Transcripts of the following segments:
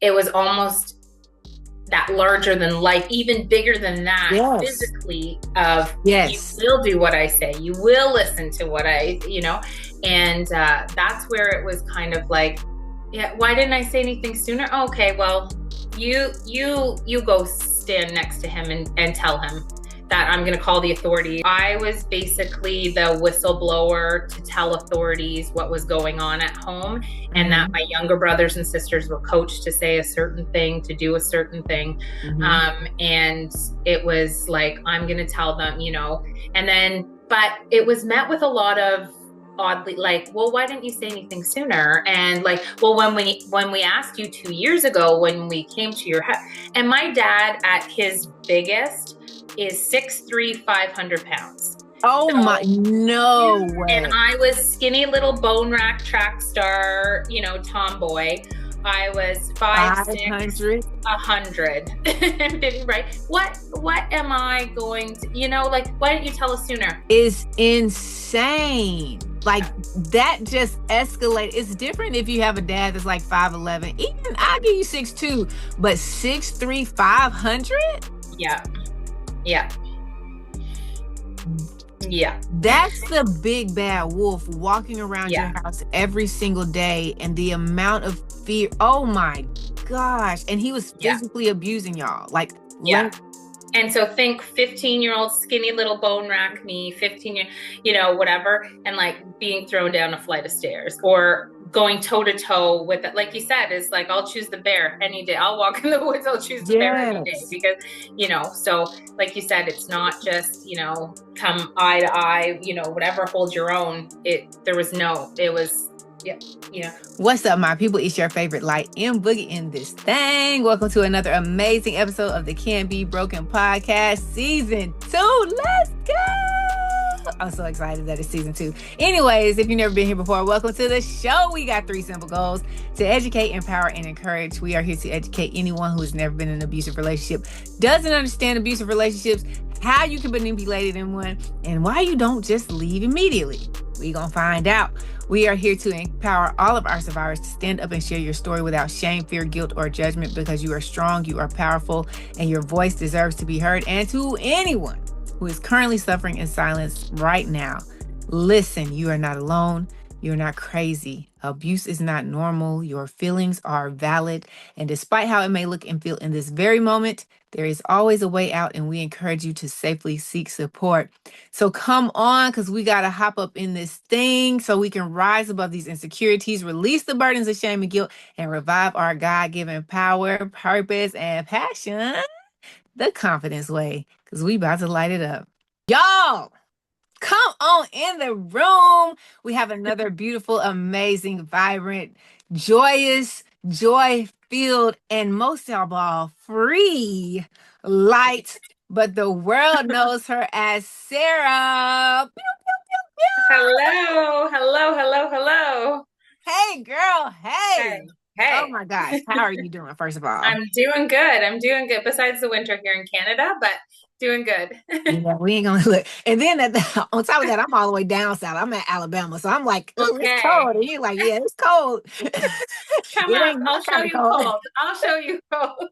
it was almost that larger than life, even bigger than that, Yes. physically, of you Yes. will do what I say, you will listen to what and that's where it was kind of like, yeah, why didn't I say anything sooner? Oh, okay, well, you go stand next to him and tell him that I'm going to call the authorities. I was basically the whistleblower to tell authorities what was going on at home, and that Mm-hmm. my younger brothers and sisters were coached to say a certain thing, to do a certain thing. Mm-hmm. And it was like, I'm going to tell them, and then, but it was met with a lot of oddly, like, well, why didn't you say anything sooner? And like, well, when we asked you 2 years ago when we came to your house. And my dad at his biggest is 6'3", 500 pounds. Oh my, So, no and way. I was skinny little bone rack track star, tomboy. I was 5'6", 500 100. Right? What am I going to, like, why didn't you tell us sooner? is insane. Like that just escalated. It's different if you have a dad that's like 5'11. Even I'll give you 6'2, but 6'3", 500? Yeah. Yeah. Yeah. That's the big bad wolf walking around your Yeah. house every single day, and the amount of fear. Oh my gosh. And he was Yeah. physically abusing y'all. Like, Yeah. And so think 15-year-old skinny little bone rack me, 15 year, whatever, and like being thrown down a flight of stairs or going toe to toe with it. Like you said, is like, I'll choose the bear any day. I'll walk in the woods. I'll choose the bear any day yes. because, so like you said, it's not just, come eye to eye, whatever, hold your own. It was, yeah, yeah. What's up, my people? It's your favorite light M Boogie in this thing. Welcome to another amazing episode of the Can't Be Broken podcast, season 2. Let's go! I'm so excited that it's season 2. Anyways, if you've never been here before, welcome to the show. We got 3 simple goals: to educate, empower, and encourage. We are here to educate anyone who has never been in an abusive relationship, doesn't understand abusive relationships, how you can manipulate it in one, and why you don't just leave immediately. We're going to find out. We are here to empower all of our survivors to stand up and share your story without shame, fear, guilt, or judgment, because you are strong, you are powerful, and your voice deserves to be heard. And to anyone who is currently suffering in silence right now, listen, you are not alone. You're not crazy. Abuse is not normal. Your feelings are valid. And despite how it may look and feel in this very moment, there is always a way out, and we encourage you to safely seek support. So come on, because we got to hop up in this thing so we can rise above these insecurities, release the burdens of shame and guilt, and revive our God-given power, purpose, and passion the confidence way, because we about to light it up. Y'all, come on in the room. We have another beautiful, amazing, vibrant, joyous, joy-filled, and most of all, free light. But the world knows her as Sarah. Pew, pew, pew, Hello, hello, hello, hello. pew. Hey, girl. Hey, Hey. Oh hey. my gosh. How are you doing, first of all? I'm doing good. I'm doing good. Besides the winter here in Canada, but doing good. Yeah, we ain't gonna look. And then on top of that, I'm all the way down south. I'm at Alabama. So I'm like, oh, it's Okay. cold. And you're like, yeah, it's cold. Come It up. ain't my I'll show kind of you cold. cold. I'll show you cold.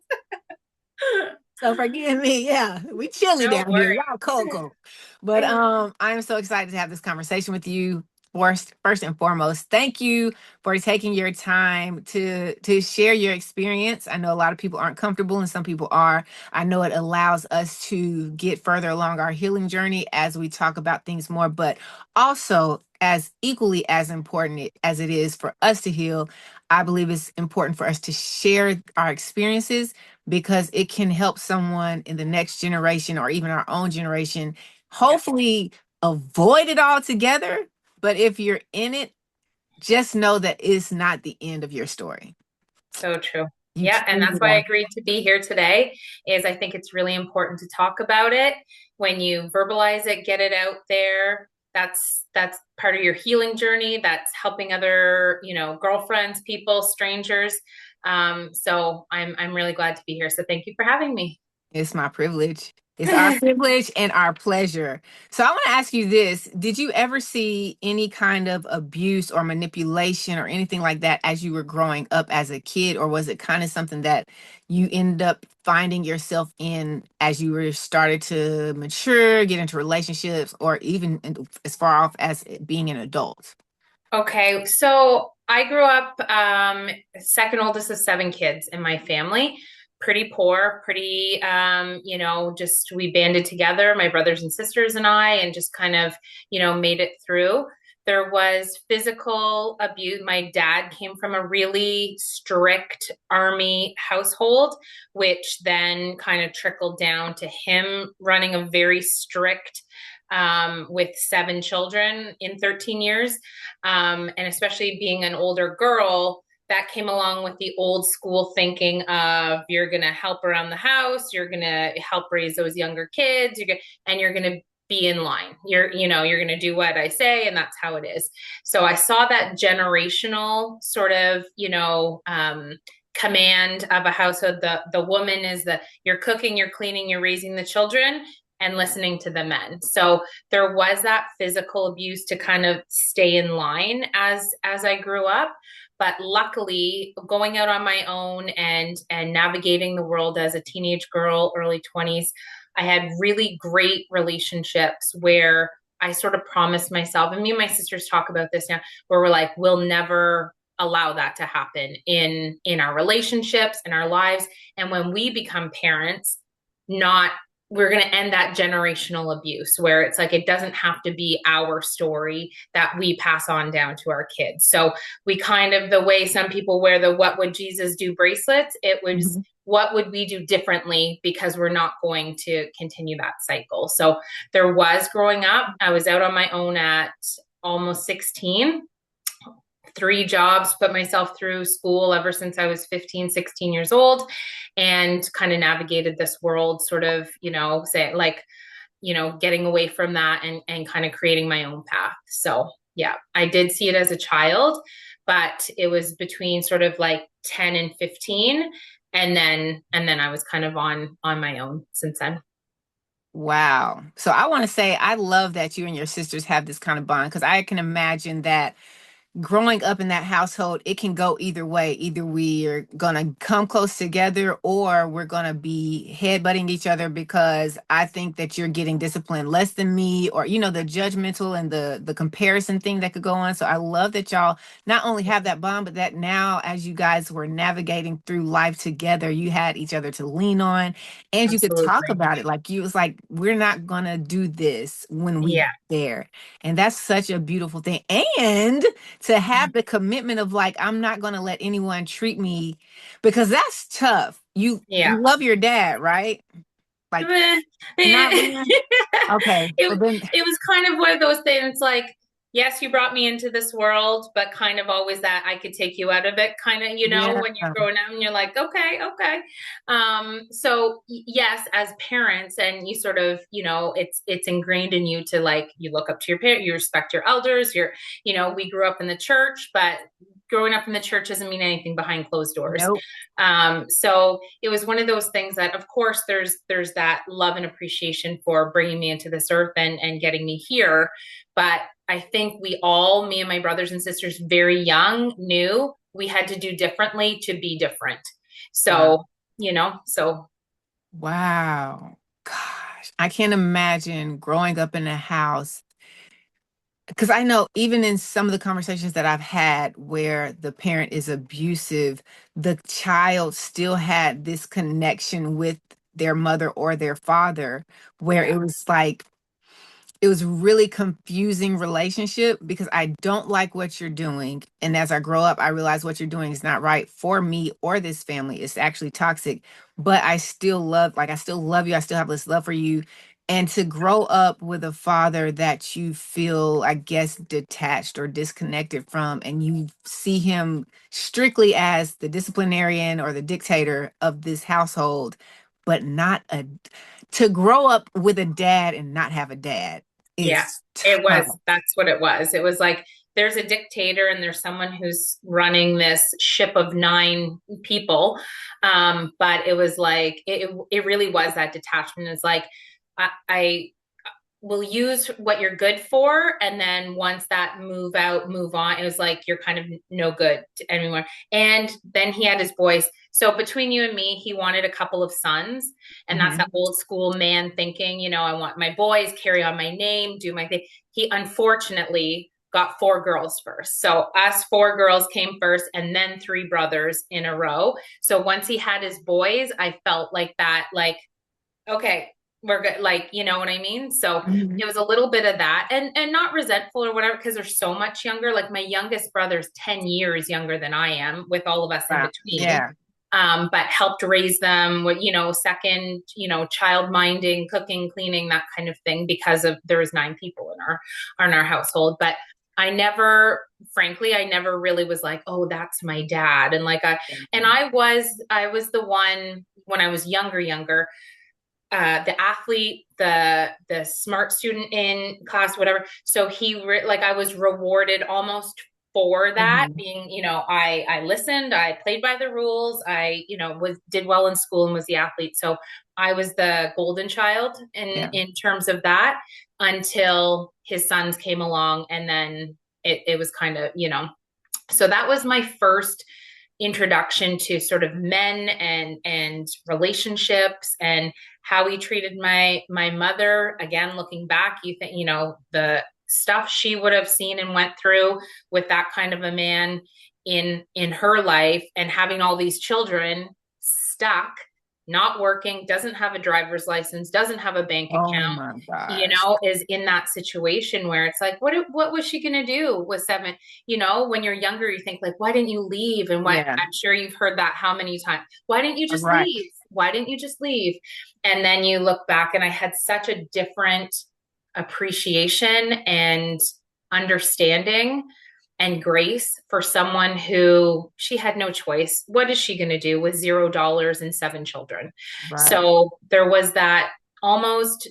So forgive me. Yeah, we chilly No down here. Y'all cold, worries. cold. But I'm so excited to have this conversation with you. First and foremost, thank you for taking your time to share your experience. I know a lot of people aren't comfortable and some people are. I know it allows us to get further along our healing journey as we talk about things more, but also as equally as important as it is for us to heal, I believe it's important for us to share our experiences, because it can help someone in the next generation or even our own generation, Yeah, hopefully avoid it altogether. But if you're in it, just know that it's not the end of your story. so true. You Yeah, and truly that's why I are. agreed to be here today, is I think it's really important to talk about it. When you verbalize it, get it out there. That's part of your healing journey. That's helping other, girlfriends, people, strangers. So I'm really glad to be here. So thank you for having me. It's my privilege. It's our privilege and our pleasure. So I want to ask you this. Did you ever see any kind of abuse or manipulation or anything like that as you were growing up as a kid? Or was it kind of something that you ended up finding yourself in as you were started to mature, get into relationships, or even as far off as being an adult? Okay, so I grew up second oldest of seven kids in my family. Pretty poor, pretty just we banded together, my brothers and sisters and I, and just kind of, made it through. There was physical abuse. My dad came from a really strict army household, which then kind of trickled down to him running a very strict with seven children in 13 years. And especially being an older girl, that came along with the old school thinking of you're going to help around the house, you're going to help raise those younger kids, and you're going to be in line. You're going to do what I say, and that's how it is. So I saw that generational sort of, command of a household. The woman is you're cooking, you're cleaning, you're raising the children, and listening to the men. So there was that physical abuse to kind of stay in line as I grew up. But luckily, going out on my own and navigating the world as a teenage girl, early 20s, I had really great relationships where I sort of promised myself, and me and my sisters talk about this now, where we're like, we'll never allow that to happen in our relationships, in our lives. And when we become parents, not we're going to end that generational abuse where it's like it doesn't have to be our story that we pass on down to our kids. So we kind of, the way some people wear the what would Jesus do bracelets, it was what would we do differently, because we're not going to continue that cycle. So there was, growing up, I was out on my own at almost 16, three jobs, put myself through school ever since I was 15, 16 years old, and kind of navigated this world sort of, getting away from that and kind of creating my own path. So yeah, I did see it as a child, but it was between sort of like 10 and 15. And then I was kind of on my own since then. Wow. So I want to say I love that you and your sisters have this kind of bond, because I can imagine that growing up in that household, it can go either way. Either we are going to come close together, or we're going to be headbutting each other because I think that you're getting disciplined less than me, or, the judgmental and the comparison thing that could go on. So I love that y'all not only have that bond, but that now as you guys were navigating through life together, you had each other to lean on, and you could talk Absolutely. about it. Like, you was like, we're not going to do this when we Yeah. there. And that's such a beautiful thing. And to have the commitment of like, I'm not going to let anyone treat me, because that's tough. You Yeah. love your dad, right? Like, not really. Okay. So it then, it was kind of one of those things like, yes, you brought me into this world, but kind of always that I could take you out of it, kind of, yeah, when you're growing up and you're like, okay, okay. So yes, as parents, and you sort of, it's ingrained in you to, like, you look up to your parent, you respect your elders, we grew up in the church, but growing up in the church doesn't mean anything behind closed doors. nope. So it was one of those things that, of course, there's that love and appreciation for bringing me into this earth and getting me here. But I think we all, me and my brothers and sisters, very young, knew we had to do differently to be different. Wow. So, so. Wow. Gosh, I can't imagine growing up in a house, because I know even in some of the conversations that I've had where the parent is abusive, the child still had this connection with their mother or their father, where Yeah. it was like, it was really confusing relationship, because I don't like what you're doing. And as I grow up, I realize what you're doing is not right for me or this family. It's actually toxic. But I still I still love you. I still have this love for you. And to grow up with a father that you feel, I guess, detached or disconnected from, and you see him strictly as the disciplinarian or the dictator of this household, but not a, to grow up with a dad and not have a dad Yeah, is tough. that's what it was. It was like, there's a dictator and there's someone who's running this ship of nine people. But it was like, it really was that detachment. It's like, I will use what you're good for. And then once that move on, it was like, you're kind of no good to anymore. And then he had his boys. So between you and me, he wanted a couple of sons. And that's that Mm-hmm. old school man thinking, I want my boys, carry on my name, do my thing. He unfortunately got four girls first. So us four girls came first and then three brothers in a row. So once he had his boys, I felt like that, like, okay, we're good. Like, you know what I mean? So Mm-hmm. it was a little bit of that, and not resentful or whatever, because they're so much younger. Like my youngest brother's 10 years younger than I am, with all of us in Wow. between. Yeah. But helped raise them with, second, child minding, cooking, cleaning, that kind of thing, because of there was nine people in our household. But frankly, I never really was like, oh, that's my dad. And I was the one when I was younger, the athlete, the smart student in class, whatever. So like I was rewarded almost for that, Mm-hmm. being, I listened, I played by the rules, I, did well in school and was the athlete. So I was the golden child Yeah. in terms of that, until his sons came along, and then it was kind of, so that was my first introduction to sort of men and relationships, and how he treated my mother. Again, looking back, you think, the stuff she would have seen and went through with that kind of a man in her life, and having all these children stuck, not working, doesn't have a driver's license, doesn't have a bank Oh account, my gosh. is in that situation where it's like, what was she going to do with seven? When you're younger, you think like, why didn't you leave? And what, Yeah. I'm sure you've heard that how many times? Why didn't you just Right. leave? Why didn't you just leave? And then you look back, and I had such a different appreciation and understanding and grace for someone who, she had no choice. What is she going to do with $0 and seven children? Right. So there was that almost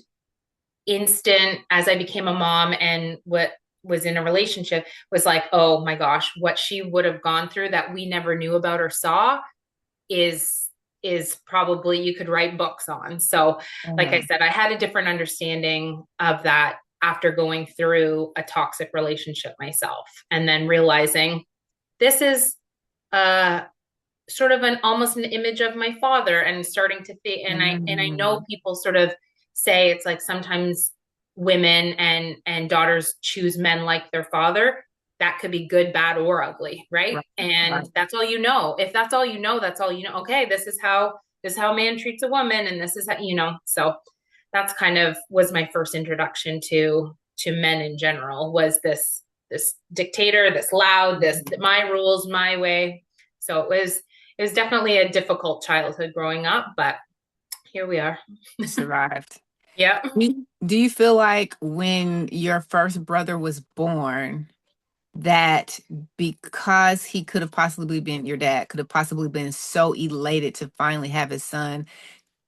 instant, as I became a mom and what was in a relationship, was like, oh my gosh, what she would have gone through that we never knew about or saw is probably, you could write books on. So like I Mm-hmm. said, I had a different understanding of that after going through a toxic relationship myself, and then realizing this is uh sort of an almost an image of my father, and starting to think, and I know Mm-hmm. people sort of say it's like sometimes women and daughters choose men like their father. That could be good, bad, or ugly, right? Right. Right. And that's all you know. If that's all you know, that's all you know. Okay, this is how a man treats a woman, and this is how, so that's kind of was my first introduction to men in general, was this dictator, this loud, this my rules, my way. So it was definitely a difficult childhood growing up, but here we are. You survived. Yeah. Do you feel like when your first brother was born, that because he could have possibly been your dad, could have possibly been so elated to finally have his son?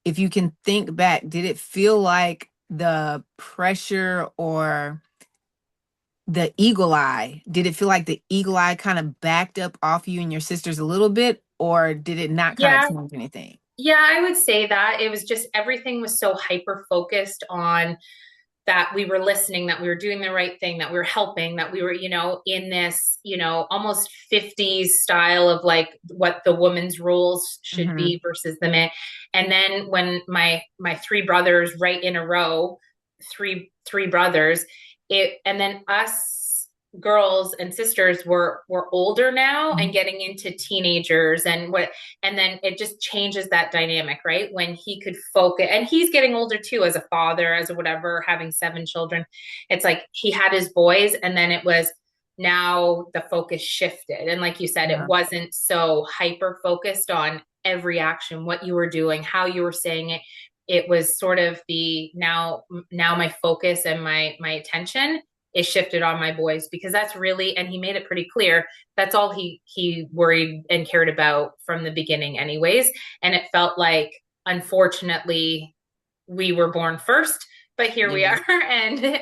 If you can think back, did it feel like the pressure or the eagle eye? Did it feel like the eagle eye kind of backed up off you and your sisters a little bit, or did it not kind of Yeah. change anything? Yeah, I would say that it was just everything was so hyper focused on that we were listening, that we were doing the right thing, that we were helping, that we were, in this, almost 50s style of like what the woman's roles should Mm-hmm. be versus the man. And then when my three brothers right in a row, three brothers, and then us girls and sisters were older now and getting into teenagers, and then it just changes that dynamic, right? When he could focus, and he's getting older too, as a father, as a whatever, having seven children. It's like he had his boys, and then it was, now the focus shifted, and like you said, it Yeah. wasn't so hyper focused on every action, what you were doing, how you were saying it. It was sort of the now my focus and my attention is shifted on my boys, because that's really, and he made it pretty clear, that's all he worried and cared about from the beginning anyways. And it felt like, unfortunately, we were born first, but here we Yeah. are. And,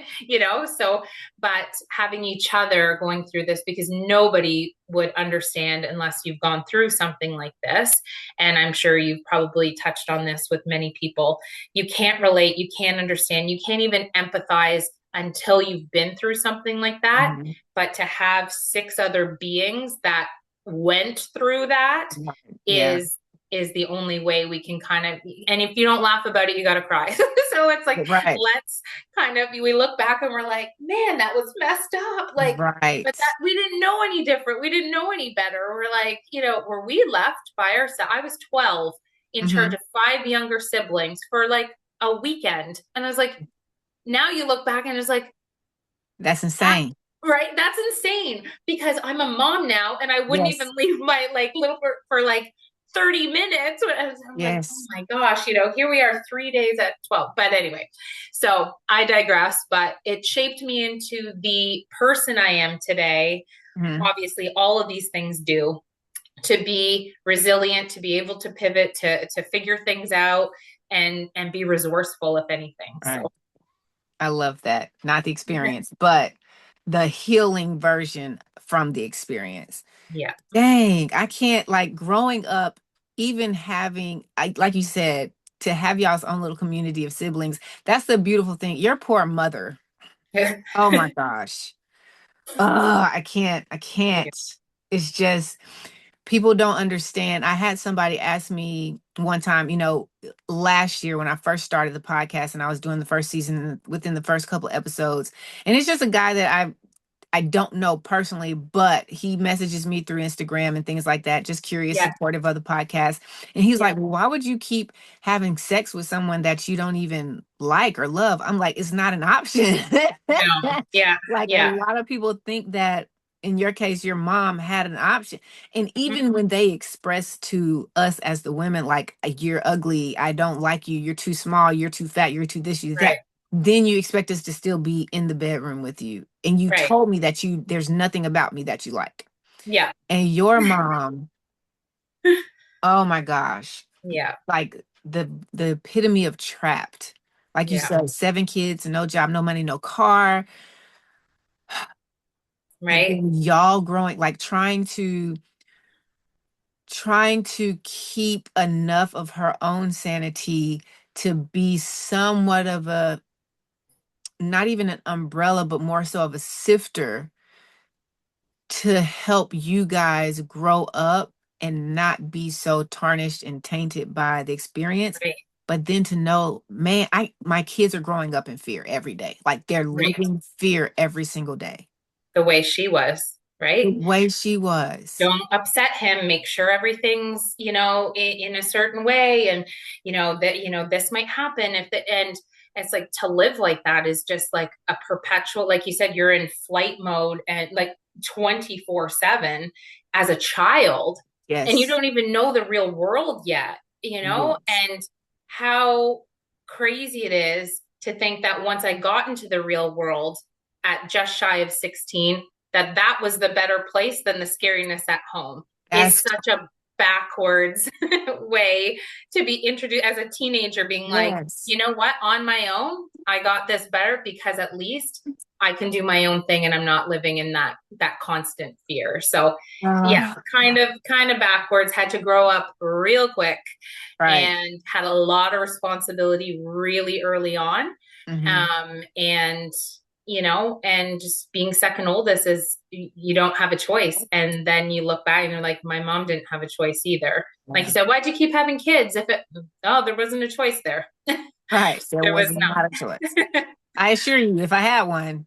so, but having each other going through this, because nobody would understand unless you've gone through something like this. And I'm sure you've probably touched on this with many people. You can't relate, you can't understand, you can't even empathize until you've been through something like that. Mhm. But to have six other beings that went through that Right. Yeah. is the only way we can kind of, and if you don't laugh about it, you got to cry. So it's like, Right. let's kind of, we look back and we're like, man, that was messed up. Like, but Right. that we didn't know any different. We didn't know any better. We're like, where we left by ourselves. I was 12 in charge Hmm. of five younger siblings for like a weekend. And I was like, now you look back and it's like, That's that, insane. right? That's insane because I'm a mom now and I wouldn't even Yes. leave my like little for like 30 minutes. I'm like, oh Yes. my gosh, here we are 3 days at 12. But anyway, so I digress, but it shaped me into the person I am today. Hmm. Obviously, all of these things do, to be resilient, to be able to pivot, to figure things out and be resourceful, if anything. Right. So I love that. Not the experience, but the healing version from the experience. yeah. Dang, I can't like growing up, even having, like you said, to have y'all's own little community of siblings. That's the beautiful thing. Your poor mother. Oh my gosh. I Yeah. can't. It's just people don't understand. I had somebody ask me one time, last year when I first started the podcast and I was doing the first season within the first couple episodes. And it's just a guy that I don't know personally, but he messages me through Instagram and things like that, just curious, Yeah. supportive of the podcast. And he's Yeah. like, well, why would you keep having sex with someone that you don't even like or love? I'm like, it's not an option. No. Yeah. Like a Yeah. lot of people think that in your case, your mom had an option. And Mhm. even when they express to us as the women, like, you're ugly, I don't like you, you're too small, you're too fat, you're too this, you're that, Right. then you expect us to still be in the bedroom with you. And you Right. told me that there's nothing about me that you like. Yeah. And your mom, oh my gosh, Yeah. like the epitome of trapped. Like you Yeah. said, 7 kids, no job, no money, no car. And Right. then y'all growing, like trying to keep enough of her own sanity to be somewhat of a, not even an umbrella, but more so of a sifter to help you guys grow up and not be so tarnished and tainted by the experience. Right. But then to know, man, my kids are growing up in fear every day. Like they're Right. living fear every single day. The way she was. The Right. way she was. Don't upset him. Make sure everything's, in a certain way. And, that, this might happen if the, and it's like to live like that is just like a perpetual, like you said, you're in flight mode and like 24/7 as a child, and you Yes. don't even know the real world yet, Yes. and how crazy it is to think that once I got into the real world at just shy of 16, that was the better place than the scariness at home is That's such a backwards way to be introduced as a teenager, being like, yes. you know what, on my own, I got this better because at least I can do my own thing and I'm not living in that constant fear. So yeah, Uh, kind of backwards, had to grow up real quick right. and had a lot of responsibility really early on. Hmm. And and just being second oldest is you don't have a choice. And then you look back and you're like, my mom didn't have a choice either. Like you Yeah. said, why'd you keep having kids if there wasn't a choice there? Right. There There was was not a choice. no. I assure you, if I had one,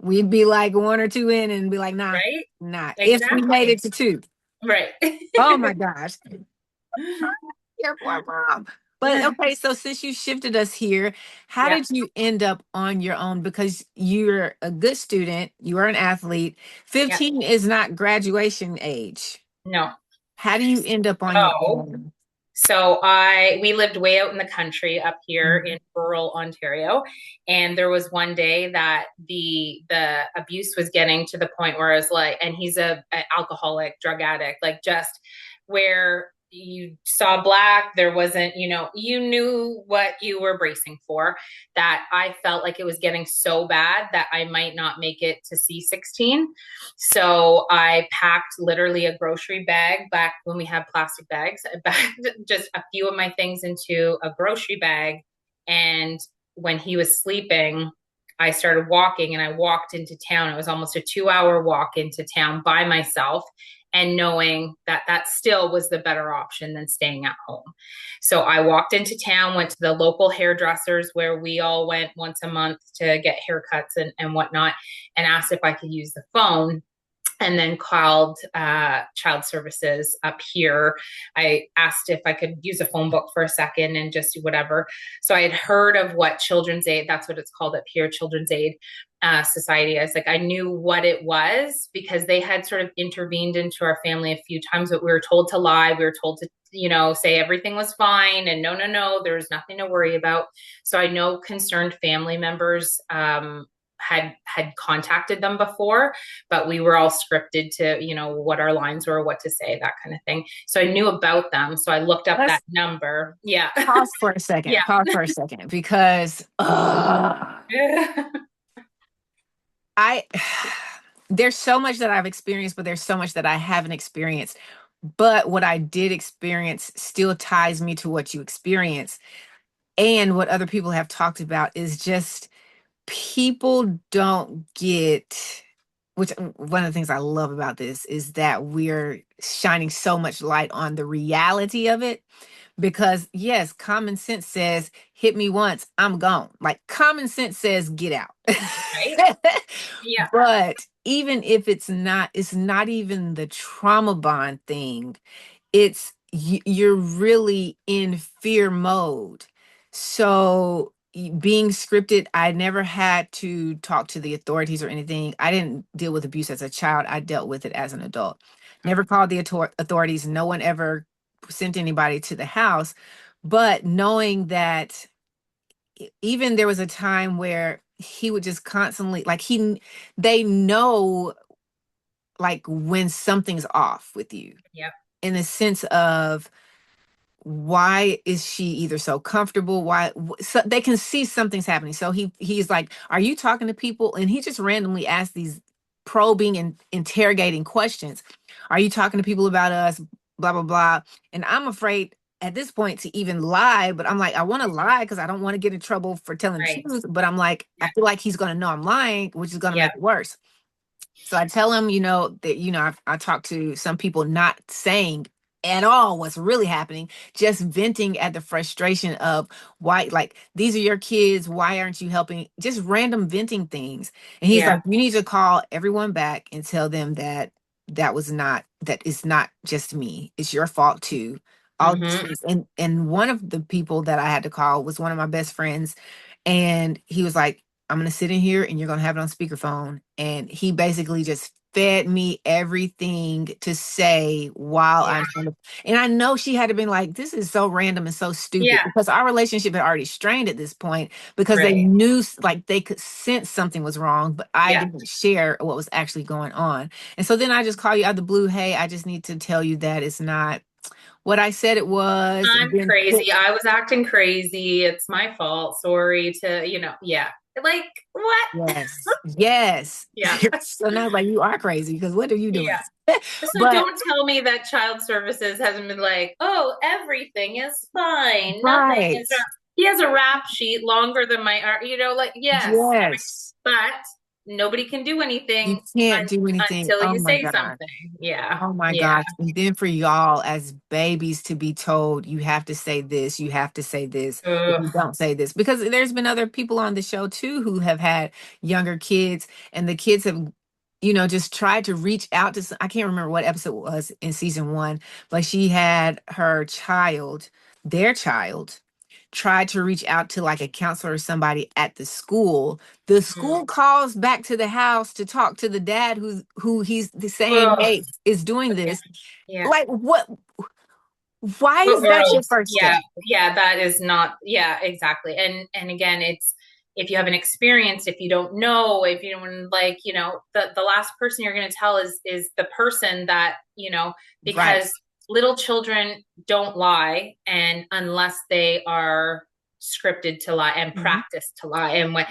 we'd be like one or two in and be like, nah, Right? not. If we made Exactly. it to two. Right. Oh my gosh. Your poor mom. But okay, so since you shifted us here, how Yeah. did you end up on your own? Because you're a good student, you are an athlete. Yeah. 15 is not graduation age. No. How do you end up on your So own? we lived way out in the country up here Mhm. in rural Ontario, and there was one day that the abuse was getting to the point where I was like, and he's a alcoholic, drug addict, like just where you saw black. There wasn't, you knew what you were bracing for. That I felt like it was getting so bad that I might not make it to C16. So I packed literally a grocery bag back when we had plastic bags. I packed just a few of my things into a grocery bag. And when he was sleeping, I started walking and I walked into town. It was almost a 2 hour walk into town by myself, and knowing that that still was the better option than staying at home. So I walked into town, went to the local hairdressers where we all went once a month to get haircuts and whatnot, and asked if I could use the phone, and then called child services up here. I asked if I could use a phone book for a second and just do whatever. So I had heard of what Children's Aid, that's what it's called up here, Children's Aid Society. I was like, I knew what it was because they had sort of intervened into our family a few times, but we were told to lie. We were told to, say everything was fine and no, there's nothing to worry about. So I know concerned family members had contacted them before, but we were all scripted to, what our lines were, what to say, that kind of thing. So I knew about them. So I looked up that number. Yeah. Pause for a second. Yeah. Pause for a second because I there's so much that I've experienced, but there's so much that I haven't experienced. But what I did experience still ties me to what you experienced. And what other people have talked about is just people don't get, which one of the things I love about this is that we're shining so much light on the reality of it. Because yes, common sense says, hit me once, I'm gone. Like common sense says, get out. Right. Yeah. But even if it's not even the trauma bond thing. It's you're really in fear mode. So being scripted, I never had to talk to the authorities or anything. I didn't deal with abuse as a child. I dealt with it as an adult. Never called the authorities. No one ever sent anybody to the house. But knowing that even there was a time where he would just constantly they know like when something's off with you. Yeah. In the sense of why is she either so comfortable, so they can see something's happening. So he's like, are you talking to people? And he just randomly asks these probing and interrogating questions. Are you talking to people about us, blah blah blah? And I'm afraid at this point to even lie, but I'm like, I want to lie because I don't want to get in trouble for telling the truth, but I'm like, I feel like he's going to know I'm lying, which is going to make it worse. So I tell him, that, I talk to some people not saying at all what's really happening, just venting at the frustration of why, like, these are your kids. Why aren't you helping? Just random venting things. And he's like, you need to call everyone back and tell them that that is not just me. It's your fault too. All these things. And one of the people that I had to call was one of my best friends. And he was like, I'm going to sit in here and you're going to have it on speakerphone. And he basically just fed me everything to say while I'm trying to, and I know she had to been like, this is so random and so stupid because our relationship had already strained at this point because they knew like they could sense something was wrong, but I didn't share what was actually going on. And so then I just call you out of the blue. Hey, I just need to tell you that it's not what I said it was. I'm crazy. I was acting crazy. It's my fault. Sorry to, like what? Yes. Yes. Yeah. So now like you are crazy because what are you doing? Yeah. So don't tell me that child services hasn't been like, oh, everything is fine. Nothing is wrong. He has a rap sheet longer than my art, yes. But nobody can do anything. You can't do anything until you say something. Yeah. Oh my gosh. And then for y'all as babies to be told you have to say this, you have to say this, if you don't say this. Because there's been other people on the show too who have had younger kids and the kids have just tried to reach out to I can't remember what episode it was in season 1, but she had their child tried to reach out to like a counselor or somebody at the school. The school calls back to the house to talk to the dad who he's saying, hey, is doing this. Yeah. Like what? Why is that your first step? Yeah, that is not, exactly. And again, it's, if you haven't experienced, if you don't know, if you don't like, the last person you're going to tell is the person that, because little children don't lie, and unless they are scripted to lie and Mhm. practice to lie. And when,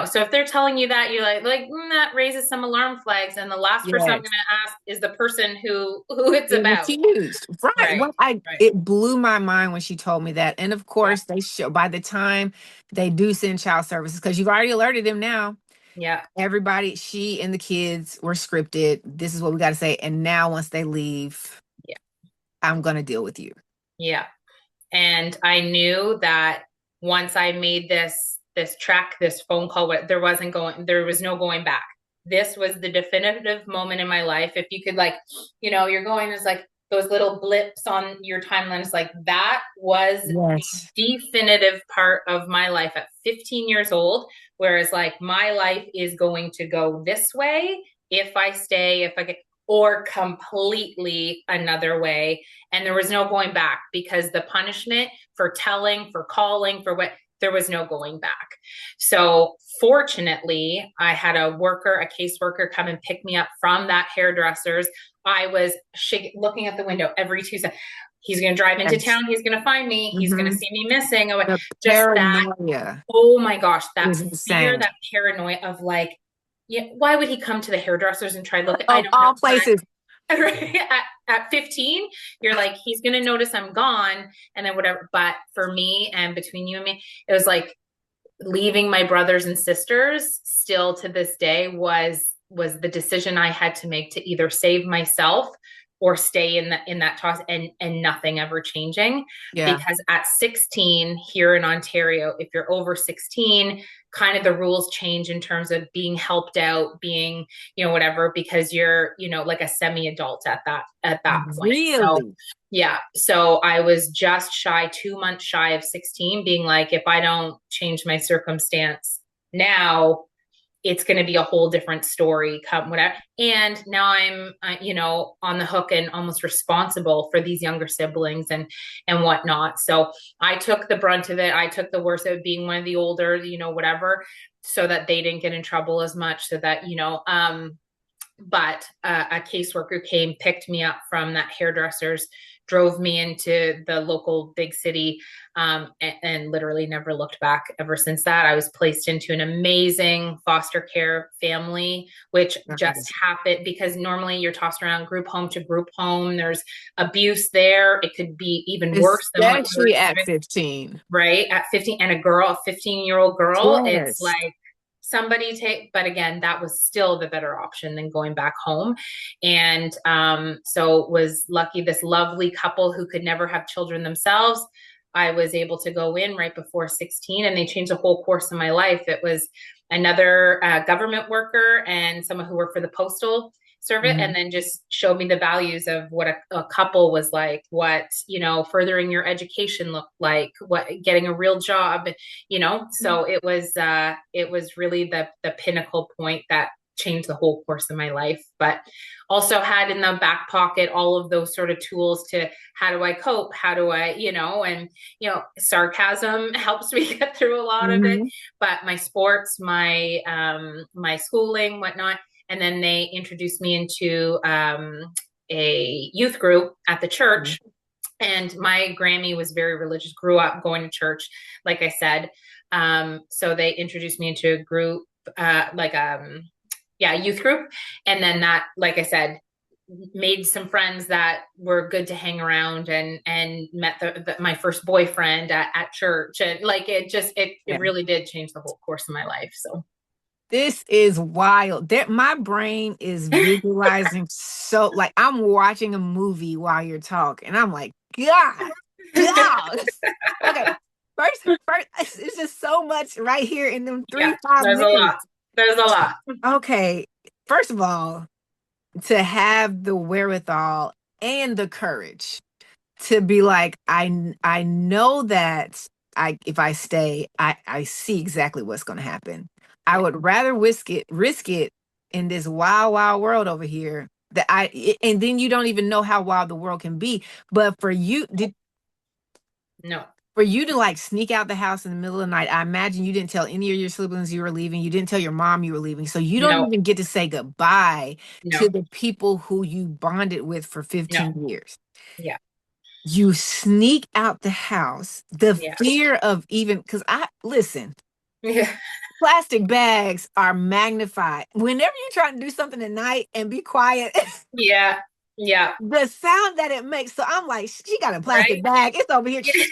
so if they're telling you that, you're that raises some alarm flags. And the last person I'm going Yes. to ask is the person who it's It was about. used. Right. Right. Well, I Right. it blew my mind when she told me that. And of Yeah. course, they show by the time they do send child services, because you've already alerted them now. Yeah. Everybody, she and the kids were scripted. This is what we got to say. And now once they leave, Yeah. I'm gonna deal with you. Yeah. And I knew that once I made this phone call, there was no going back. This was the definitive moment in my life. If you could, like, you're going, there's like those little blips on your timeline. It's like that was Yes. the definitive part of my life at 15 years old. Whereas, like, my life is going to go this way if I stay, if I get, or completely another way. And there was no going back, because the punishment for telling, for calling, for what, there was no going back. So fortunately, I had a caseworker come and pick me up from that hairdresser's. I was looking at the window every Tuesday. He's going to drive into Yes. town. He's going to find me. He's going to Mm-hmm. see me missing. The Just that. paranoia Oh my gosh, that is fear, insane. that paranoia of, like, yeah, why would he come to the hairdressers and try to look? I Of don't know. all places. Right? At 15, you're like, he's going to notice I'm gone, and then whatever. But for me, and between you and me, it was like leaving my brothers and sisters, still to this day, was the decision I had to make, to either save myself or stay in that toss, and nothing ever changing. Yeah. Because at 16 here in Ontario, if you're over 16, kind of the rules change in terms of being helped out, being, whatever, because you're, like a semi-adult at that point. So Really? yeah. So I was just 2 months shy of 16, being like, if I don't change my circumstance now, it's going to be a whole different story come whatever. And now I'm, on the hook and almost responsible for these younger siblings and whatnot. So I took the brunt of it. I took the worst of it, being one of the older, whatever, so that they didn't get in trouble as much. So that, but a caseworker came, picked me up from that hairdresser's, drove me into the local big city, and literally never looked back ever since that. I was placed into an amazing foster care family, which just Nice. happened because normally you're tossed around group home to group home. There's abuse there. It could be even worse than what you're Especially at experiencing, 15. right? At 15, and a 15-year-old girl, it's Yes. like, but again, that was still the better option than going back home. And so was lucky, this lovely couple who could never have children themselves, I was able to go in right before 16, and they changed the whole course of my life. It was another government worker and someone who worked for the postal service, Mhm. and then just showed me the values of what a couple was like, what, furthering your education looked like, what getting a real job, so it was really the pinnacle point that changed the whole course of my life. But also had in the back pocket all of those sort of tools to, how do I cope, how do I, and sarcasm helps me get through a lot of it. Mhm. But my sports, my schooling, whatnot. And then they introduced me into a youth group at the church. And my Grammy was very religious, grew up going to church, like I said. So they introduced me into a group, youth group. And then that, like I said, made some friends that were good to hang around, and met my first boyfriend at church. And like, it Yeah. really did change the whole course of my life. So This is wild. My brain is visualizing, so like I'm watching a movie while you're talking. I'm like, God, God. Okay. First, it's just so much right here in them yeah, 5 there's a minutes. lot. There's a lot. Okay. First of all, to have the wherewithal and the courage to be like, I know that if I stay, I see exactly what's going to happen. I Yeah. would rather risk it in this wild, wild world over here, and then you don't even know how wild the world can be. But No. for you to like sneak out the house in the middle of the night, I imagine you didn't tell any of your siblings you were leaving. You didn't tell your mom you were leaving. So you don't No. even get to say goodbye to No. the people who you bonded with for No. 15 years. Yeah. You sneak out the house. The Yeah. fear of even, because listen, Yeah. plastic bags are magnified. Whenever you're trying to do something at night and be quiet, Yeah. Yeah. the sound that it makes. So I'm like, she got a plastic Right. bag. It's over here. Yeah.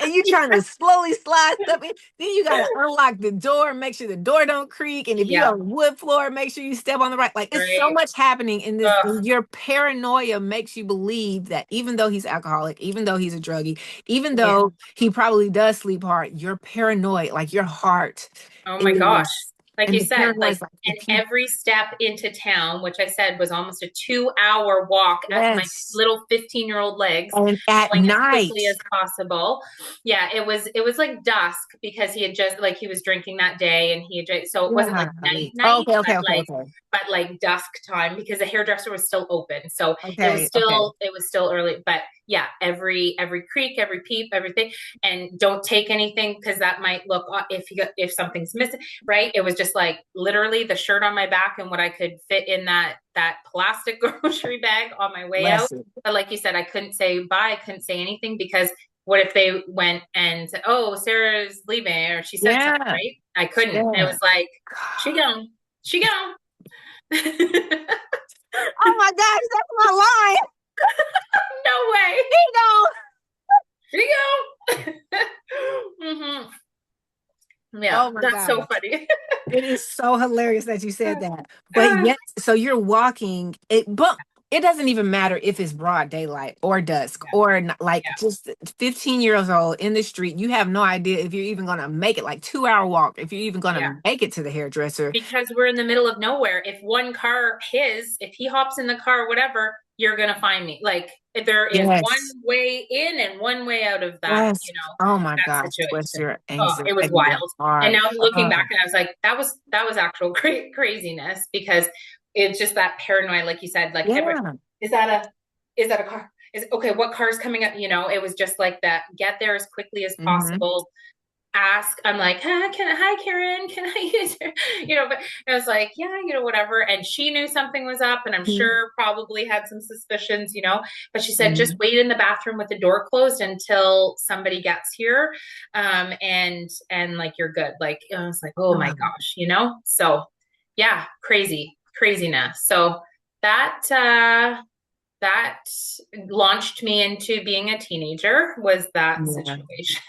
And you trying to slowly slide stuff in. Then you got to unlock the door, make sure the door don't creak. And if you Yeah. on wood floor, make sure you step on the right. Like, it's so Right. much happening in this. Ugh. And your paranoia makes you believe that even though he's alcoholic, even though he's a druggie, even Yeah. though he probably does sleep hard, you're paranoid. Like, your heart Oh my gosh. is, Like and you the said, paranoia like, is like, and if you, every step into town, which I said was almost a 2 hour walk at my yes. little 15-year-old legs, And at going as night, quickly as possible. Yeah, it was like dusk because he had just like he was drinking that day and he had just, so it wasn't like yeah. night night, Okay, but okay, okay, like okay. dusk time because the hairdresser was still open. So it was Okay, okay. still it was still early. But yeah, every creak, every peep, everything. And don't take anything because that might look if something's missing, right? It was just like literally the shirt on my back and what I could fit in that plastic grocery bag on my way out. Bless it. But like you said, I couldn't say bye, I couldn't say anything because what if they went and said, "Oh, Sarah's leaving," or she said something, Yeah. right? I couldn't. It Yeah. was like, she gone, she gone. Oh my gosh, that's my line. No way. He She gone. Yeah, Oh my that's so gosh. funny. It is so hilarious that you said that. But yet, so you're walking it, but it doesn't even matter if it's broad daylight or dusk or not, like Yeah, just 15 years old in the street. You have no idea if you're even gonna make it, like 2 hour walk, if you're even yeah. gonna make it to the hairdresser. Because we're in the middle of nowhere. If he hops in the car, whatever, you're gonna find me. Like there is one Yes. way in and one way out of that, Yes. Oh my that gosh. Bless situation. your Oh, it was anxiety, your wild. And heart. now looking back, and I was like, that was actual craziness because it's just that paranoia, like you said, like every Yeah. is that a is that a car? Is okay, what car is coming up? It was just like that. Get there as quickly as Hmm. possible, ask. I'm like, hi Karen, can I use her? But I was like, yeah, whatever. And she knew something was up, and I'm sure probably had some suspicions, but she said, just Hmm. wait in the bathroom with the door closed until somebody gets here. And like you're good. Like I was like, oh my gosh. So yeah, craziness. So that launched me into being a teenager, was that Yeah. situation.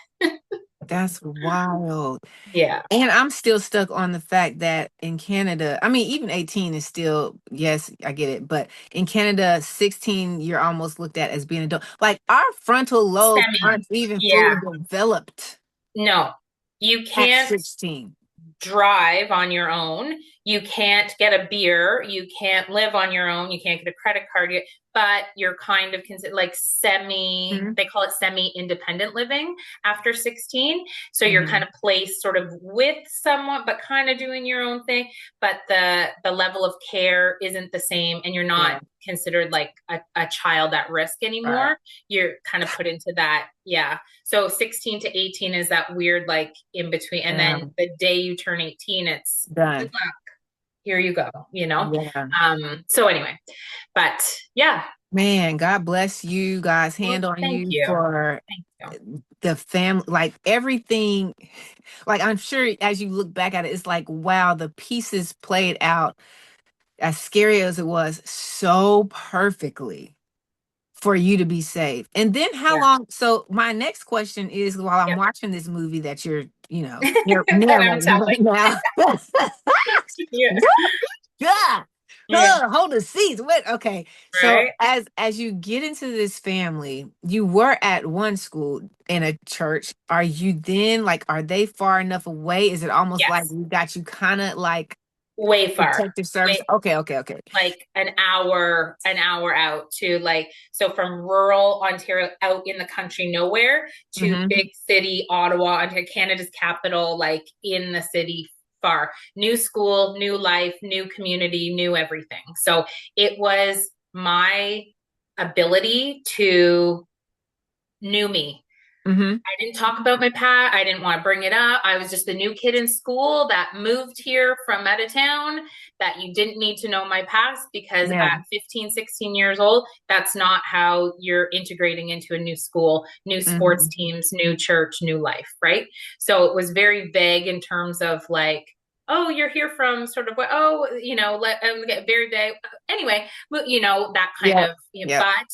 That's wild. Yeah. And I'm still stuck on the fact that in Canada, I mean, even 18 is still, yes, I get it. But in Canada, 16, you're almost looked at as being adult. Like our frontal lobes Semi. aren't even fully Yeah. developed No, you at can't 16. drive on your own. You can't get a beer. You can't live on your own. You can't get a credit card. But you're kind of considered like Hmm. they call it semi-independent living after 16. So you're kind Hmm. of placed sort of with someone, but kind of doing your own thing. But the level of care isn't the same, and you're not Yeah. considered like a child at risk Right. anymore. You're kind of put into that. Yeah. So 16 to 18 is that weird, like in between. And Yeah. then the day you turn 18, it's good Done. luck. Here you go. Yeah. So anyway, but yeah. Man, God bless you guys. Well, Hand on thank you you. for Thank you. the family, like everything. Like I'm sure as you look back at it, it's like, wow, the pieces played out as scary as it was so perfectly for you to be safe. And then how Yeah. long? So my next question is, while I'm Yep. watching this movie that you're That I'm narrating right telling. now. Yeah. Yeah. Yeah. Hold the seats. What? Okay. So Right. as you get into this family, you were at one school in a church. Are you then like, are they far enough away? Is it almost like Yes. we got you kind of like Way far. protective service? Way Okay, okay, okay. like an hour out to like, so from rural Ontario out in the country nowhere to Mm-hmm. big city Ottawa, Ontario, Canada's capital, like in the city far. New school, new life, new community, new everything. So it was my ability to new me. Mm-hmm. I didn't talk about my past. I didn't want to bring it up. I was just the new kid in school that moved here from out of town, that you didn't need to know my past because Yeah. at 15, 16 years old, that's not how you're integrating into a new school, new sports Mm-hmm. teams, new church, new life, right? So it was very vague in terms of like, oh, you're here from sort of what, oh, get very vague. Anyway, that kind Yep. of, Yep. but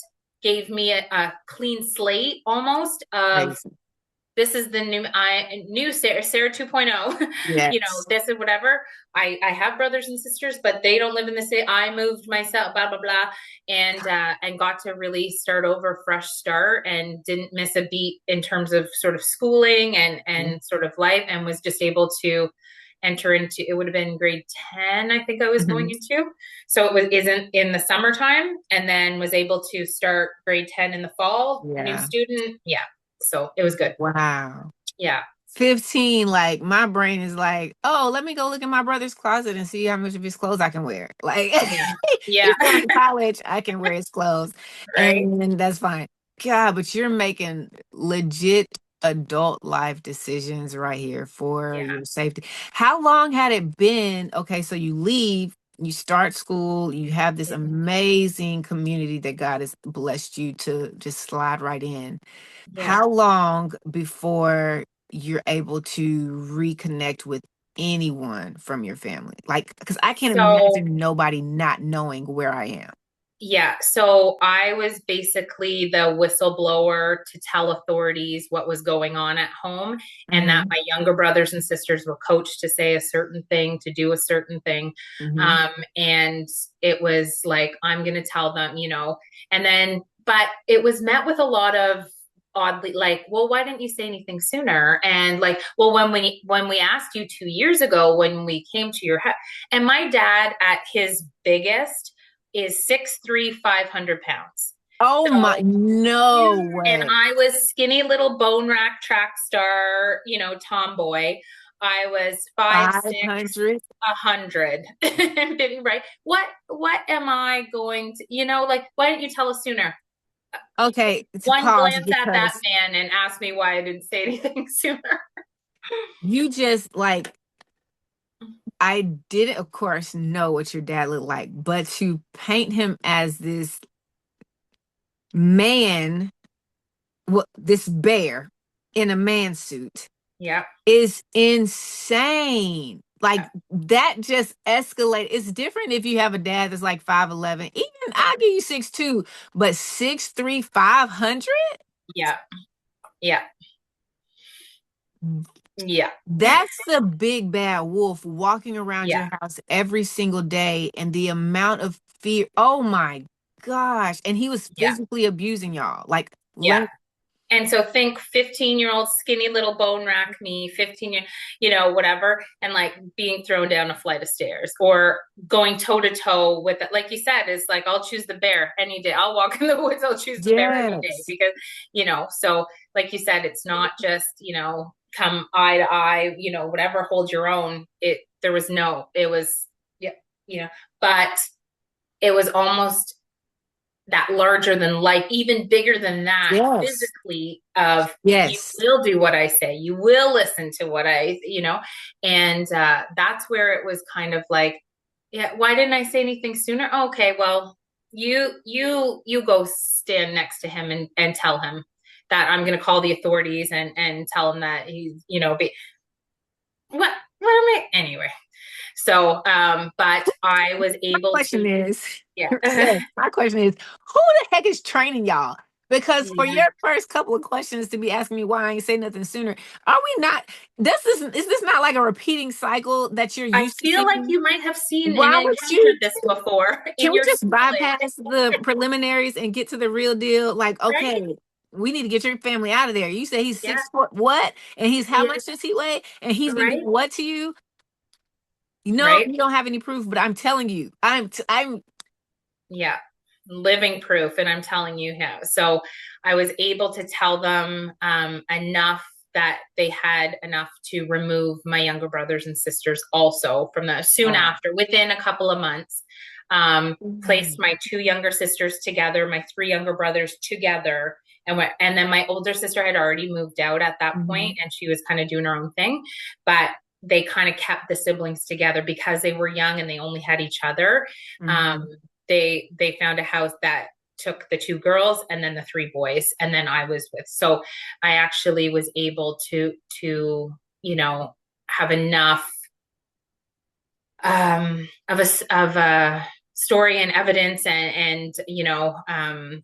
gave me a clean slate almost of Crazy. this is the new Sarah 2.0. Yes. This is whatever. I have brothers and sisters, but they don't live in the city. I moved myself, blah blah blah, and got to really start over, fresh start, and didn't miss a beat in terms of sort of schooling and sort of life, and was just able to enter into, it would have been grade 10, I think I was going Mm-hmm. into. So it was isn't in the summertime, and then was able to start grade 10 in the fall, new Yeah. student. Yeah. So it was good. Wow. Yeah. 15, like my brain is like, oh, let me go look in my brother's closet and see how much of his clothes I can wear. Like Yeah. Yeah. he's going to college, I can wear his clothes. Right. And that's fine. God, but you're making legit adult life decisions right here for Yeah. your safety. How long had it been? Okay, so you leave, you start school, you have this Yeah. amazing community that God has blessed you to just slide right in. Yeah. How long before you're able to reconnect with anyone from your family? Like, because I can't So imagine nobody not knowing where I am. Yeah, so I was basically the whistleblower to tell authorities what was going on at home, and that Mm-hmm. my younger brothers and sisters were coached to say a certain thing, to do a certain thing. Mm-hmm. And it was like, I'm going to tell them, and then, but it was met with a lot of oddly like, well, why didn't you say anything sooner? And like, well, when we asked you 2 years ago when we came to your house, and my dad at his biggest is 6'3", 500 pounds. Oh my, So, no and way. I was skinny little bone rack track star, tomboy. I was 5'6", 500. 100. Right? What am I going to, like, why didn't you tell us sooner? Okay, to One pause glance at that because man and ask me why I didn't say anything sooner. you just like, I didn't, of course, know what your dad looked like, but to paint him as this man, well, this bear in a man suit Yeah. is insane. Like Yeah. that just escalated. It's different if you have a dad that's like 5'11. Even I'll give you 6'2, but 6'3", 500? Yeah. Yeah. Yeah. That's the big bad wolf walking around Yeah. your house every single day, and the amount of fear. Oh my gosh. And he was Yeah. physically abusing y'all. Like, Yeah. let And so think 15-year-old skinny little bone rack me, 15 year, whatever, and like being thrown down a flight of stairs or going toe to toe with it. Like you said, is like, I'll choose the bear any day. I'll walk in the woods. I'll choose the bear any day yes. because, so like you said, it's not just, come eye to eye, whatever, hold your own. It was, yeah, but it was almost that larger than life, even bigger than that Yes. physically of you Yes. will do what I say, you will listen to what and that's where it was kind of like, yeah, why didn't I say anything sooner? Oh, okay, well, you go stand next to him and tell him that I'm going to call the authorities and tell him that he's, what am I anyway? So, but I was able Question to, is, yeah. Sis, my question is, who the heck is training y'all? Because for Yeah. your first couple of questions to be asking me why I ain't say nothing sooner, are we not? Is this not like a repeating cycle that you're I used to feel like seeing? you might have seen and Why would you? encountered this before Can in we your just schooling, bypass the preliminaries and get to the real deal? Like, right? okay, we need to get your family out of there. You say he's Yeah, 6 foot, what? And he's how yeah, much does he weigh? And he's been doing right, what to you? You know, right. you don't have any proof, but I'm telling you, I'm Yeah, living proof, and I'm telling you how. So I was able to tell them enough that they had enough to remove my younger brothers and sisters also from the soon wow. after, within a couple of months. Placed my two younger sisters together, my three younger brothers together, And then my older sister had already moved out at that Mm-hmm. point, and she was kind of doing her own thing. But they kind of kept the siblings together because they were young and they only had each other. Um, Mm-hmm. they found a house that took the two girls and then the three boys, and then I was with. So I actually was able to have enough of a story and evidence and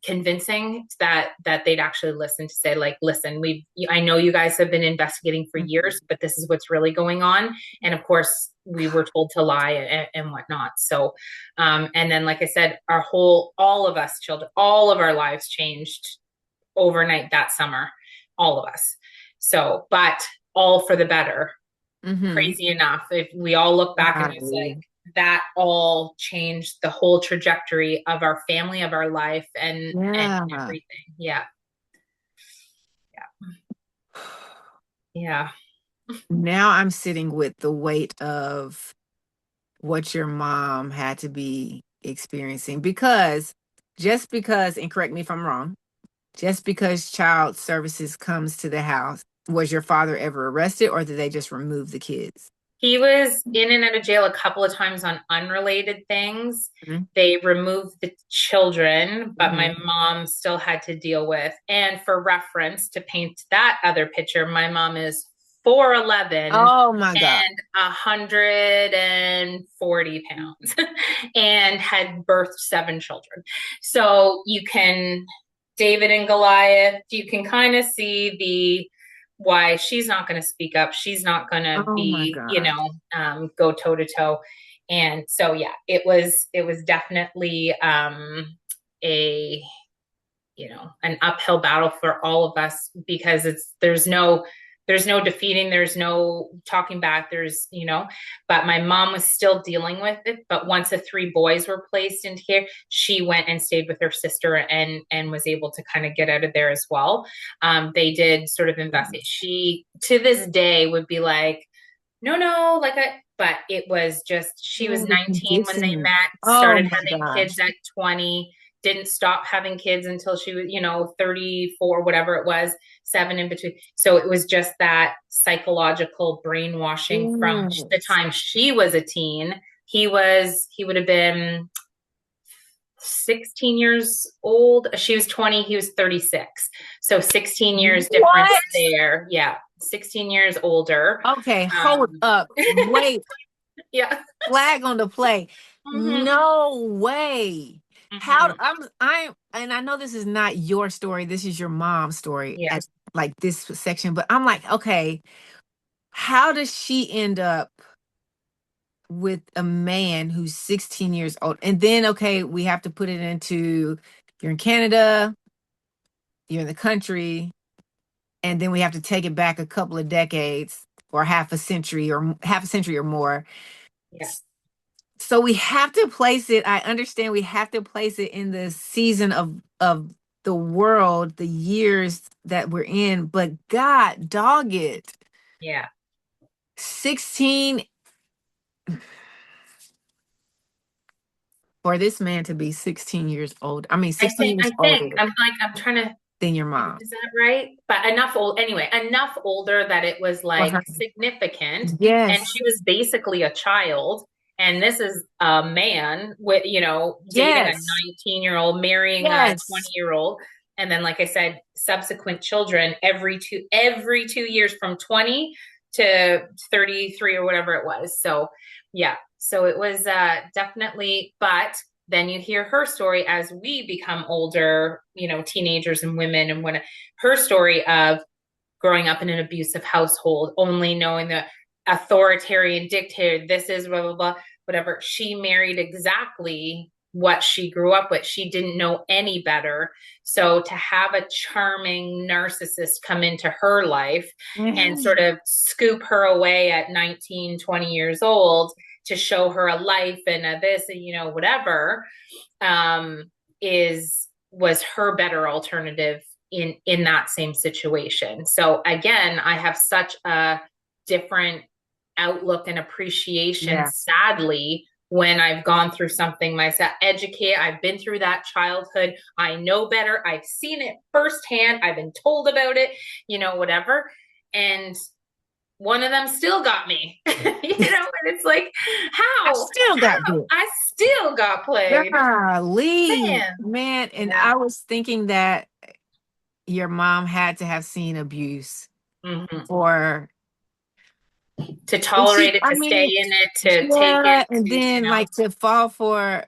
convincing that they'd actually listen to say, like, listen, I know you guys have been investigating for years, but this is what's really going on. And of course we were told to lie and whatnot. So and then, like I said, all of us children, all of our lives changed overnight that summer, all of us. So, but all for the better. Mm-hmm. Crazy enough, if we all look back and it's like that all changed the whole trajectory of our family, of our life, and Yeah. everything. Yeah. Yeah. Now I'm sitting with the weight of what your mom had to be experiencing, because just because, and correct me if I'm wrong, just because child services comes to the house, was your father ever arrested, or did they just remove the kids? He was in and out of jail a couple of times on unrelated things. Mm-hmm. They removed the children, but my Mm-hmm. mom still had to deal with. And for reference, to paint that other picture, my mom is 4'11" Oh my God. and 140 pounds and had birthed seven children. So you can, David and Goliath, you can kind of see the why she's not going to speak up. She's not going to Oh my be, God. go toe to toe. And so, yeah, it was definitely a, an uphill battle for all of us, because there's no defeating, there's no talking back, but my mom was still dealing with it. But once the three boys were placed into here, she went and stayed with her sister and was able to kind of get out of there as well. They did sort of investigate. She, to this day, would be like, no, but it was just, she was Oh, the 19 when they conditioning. met, Oh started my having gosh. kids at 20, didn't stop having kids until she was, 34, whatever it was, seven in between. So it was just that psychological brainwashing from the Yes. time she was a teen. He would have been 16 years old. She was 20, he was 36. So 16 years difference What? there. Yeah. 16 years older. Okay, hold Um, up. Wait, yeah. flag on the play. Hmm. No way. How Hmm. I'm and I know this is not your story. This is your mom's story Yeah. at like this section, but I'm like, okay, how does she end up with a man who's 16 years old? And then, okay, we have to put it into, you're in Canada, you're in the country, and then we have to take it back a couple of decades or half a century or more. Yeah. So we have to place it. I understand we have to place it in the season of the world, the years that we're in. But God, dog it, Yeah. 16, for this man to be 16 years old. I mean, I 16 think years I think older I'm trying to, than your mom. is that right? But enough older that it was For like her. significant. And Yes. she was basically a child. And this is a man with, dating a Yes. 19-year-old, marrying a Yes. 20-year-old. And then, like I said, subsequent children every 2 years, from 20 to 33 or whatever it was. So yeah. So it was definitely, but then you hear her story as we become older, teenagers and women, and when her story of growing up in an abusive household, only knowing the authoritarian dictator, this is blah, blah, blah, whatever. She married exactly what she grew up with. She didn't know any better. So to have a charming narcissist come into her life and Mhm. sort of scoop her away at 19, 20 years old to show her a life and a this and, whatever, um, was her better alternative in that same situation. So again, I have such a different outlook and appreciation, Yeah. sadly, when I've gone through something myself. Educate. I've been through that childhood. I know better. I've seen it firsthand. I've been told about it, whatever. And one of them still got me, and it's like, I how? still got How? good. I still got played. Golly, Man. man. And Yeah. I was thinking that your mom had to have seen abuse Hmm. for, To and she, tolerate it, I to stay mean, in it, to take it, yeah, and then like to fall for,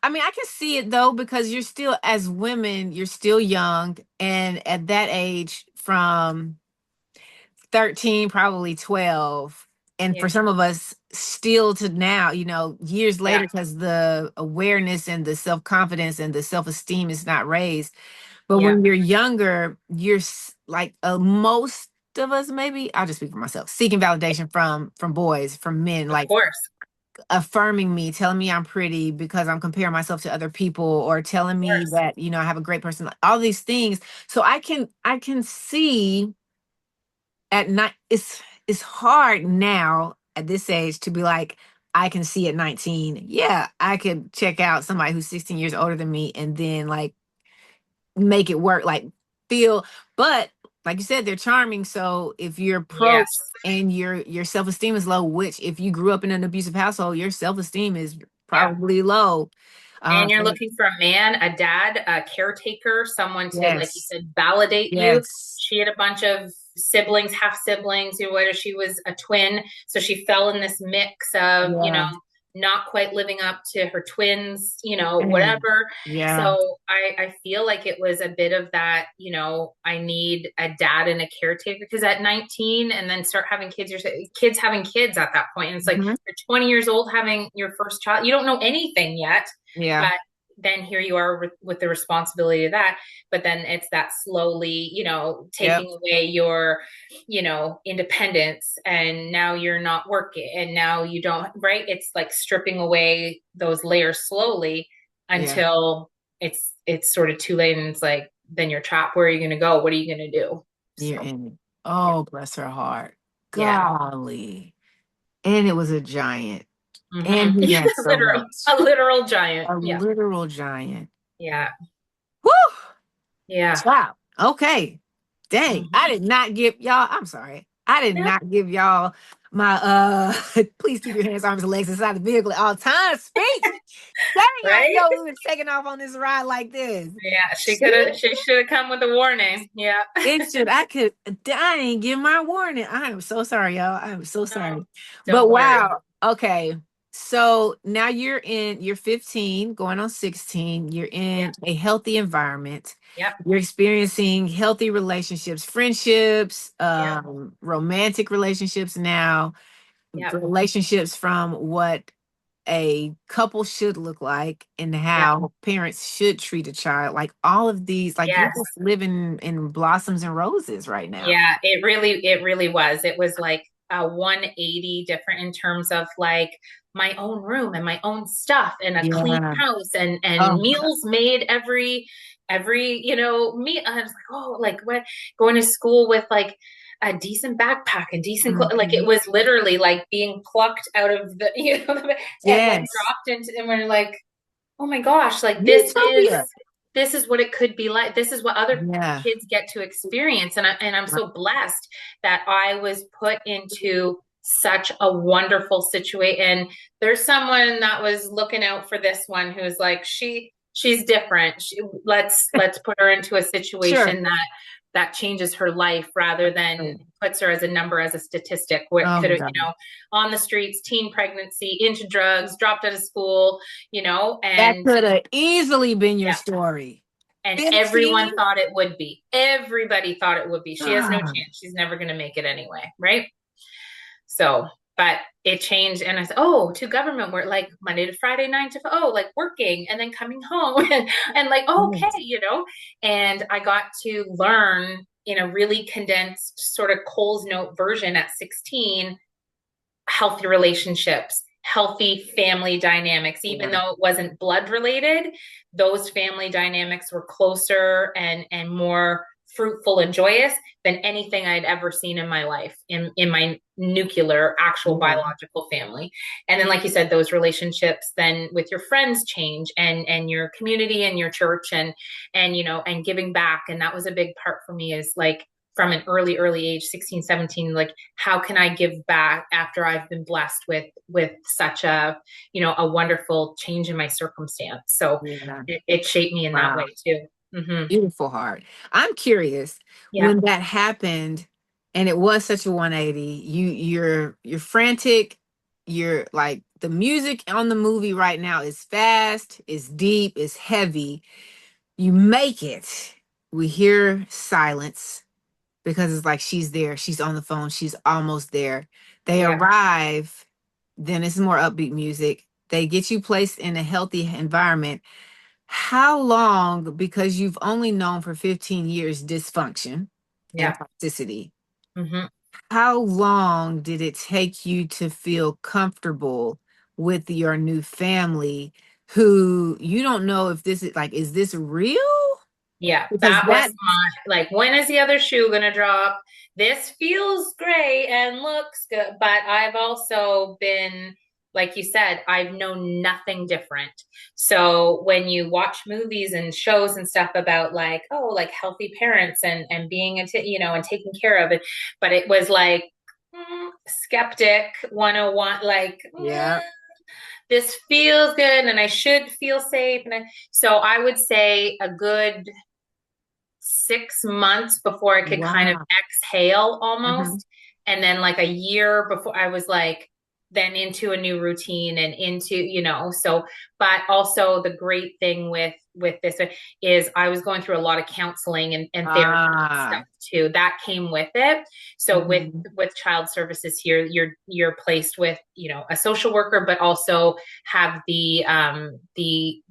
I mean, I can see it though, because you're still, as women, you're still young. And at that age, from 13, probably 12. And yeah, for some of us, still to now, years yeah, later, because the awareness and the self confidence and the self esteem is not raised. But yeah, when you're younger, you're like most of us, maybe I'll just speak for myself, seeking validation from boys, from men, of like course, affirming me, telling me I'm pretty because I'm comparing myself to other people, or telling of me course. that I have a great person, all these things. So I can see at night, it's hard now at this age to be like, I can see at 19, yeah, I could check out somebody who's 16 years older than me and then like make it work, like feel. But like you said, they're charming. So if you're approached Yes. and your self-esteem is low, which if you grew up in an abusive household, your self-esteem is Yeah. probably low. And you're And looking for a man, a dad, a caretaker, someone to, like you yes, said, validate you. yes, She had a bunch of siblings, half siblings, whether she was a twin. So she fell in this mix of, yeah, not quite living up to her twins, mm, whatever. yeah, So I feel like it was a bit of that, I need a dad and a caretaker, because at 19 and then start having kids, kids having kids at that point. And it's like mhm, you're 20 years old having your first child. You don't know anything yet, yeah, but then here you are with the responsibility of that. But then it's that slowly, yep, taking away your, independence, and now you're not working, and now you don't, right? It's like stripping away those layers slowly yeah, until it's sort of too late, and it's like, then you're trapped. Where are you going to go? What are you going to do? you're So in it. Oh, bless her heart. yeah. Golly. And it was a giant. Hmm. And he had so Literal, much. a literal giant. A Yeah. literal giant. Yeah. Woo! Yeah. Wow. Okay. Dang. I Hmm. did not give y'all, I'm sorry. I did Yeah. not give y'all my please keep your hands, arms, and legs inside the vehicle at all times speech. Dang, I didn't Right. know we was taking off on this ride like this. Yeah, she Shit. could have. She should have come with a warning. Yeah. It should. I could. I didn't give my warning. I am so sorry, y'all. I am so No, sorry. But don't worry. wow. Okay. So now you're 15, going on 16. You're Yeah. in a healthy environment. Yep. You're experiencing healthy relationships, friendships, Yep. romantic relationships now, Yep. relationships from what a couple should look like and Yep. how parents should treat a child. Like all of these, like you're Yes. just living in blossoms and roses right now. Yeah. It really was. It was like a 180 different in terms of like my own room and my own stuff and a clean Yeah. house and Oh, meals made every meal. I was like, oh, like what, going to school with like a decent backpack and decent like it mhm. was literally like being plucked out of the and like Yes. dropped into, and we're like, oh my gosh, like Utopia. this is what it could be like. This is what other Yeah. kids get to experience. And I'm so blessed that I was put into such a wonderful situation. And there's someone that was looking out for this one who's like, she's different. Let's put her into a Sure. situation that changes her life rather than puts her as a number, as a statistic, where it Oh could my have, God. on the streets, teen pregnancy, into drugs, dropped out of school, That and could have easily been your yeah, story. and everyone 15? thought it would be. Everybody thought it would be. She has no Ah, chance. She's never going to make it anyway, right? So, but it changed, and I said, "Oh, to government work, like Monday to Friday, 9 to 5, oh, like working and then coming home, and like, oh, okay, yes. And I got to learn in a really condensed sort of Cole's Note version at 16, healthy relationships, healthy family dynamics, even Yeah. though it wasn't blood related. Those family dynamics were closer and more fruitful and joyous than anything I'd ever seen in my life, in my nuclear actual Yeah. biological family. And then, like you said, those relationships then with your friends change, and your community and your church, and and giving back. And that was a big part for me, is like from an early age, 16, 17, like how can I give back after I've been blessed with such a wonderful change in my circumstance. So Yeah. it shaped me in that Wow. way too. Hmm. Beautiful heart. I'm curious, Yeah. when that happened and it was such a 180, you're frantic, you're like, the music on the movie right now is fast, it's deep, it's heavy. You make it. We hear silence because it's like she's there, she's on the phone, she's almost there. They Yeah. arrive, then it's more upbeat music. They get you placed in a healthy environment. How long, because you've only known for 15 years dysfunction and Yeah. toxicity, Hmm. how long did it take you to feel comfortable with your new family, who you don't know if this is like, is this real? Yeah, Because that was that, my, like, when is the other shoe gonna drop? This feels great and looks good, but I've also been, like you said, I've known nothing different. So when you watch movies and shows and stuff about like, oh, like healthy parents and being and taking care of it, but it was like skeptic 101, like yeah. this feels good and I should feel safe. So I would say a good 6 months before I could kind of Wow. exhale Hmm. almost. And then like a year before I was like then into a new routine and so but also the great thing with this is I was going through a lot of counseling and therapy stuff Ah. too. That came with it. So with Mhm. with child services here, you're placed with, a social worker, but also have the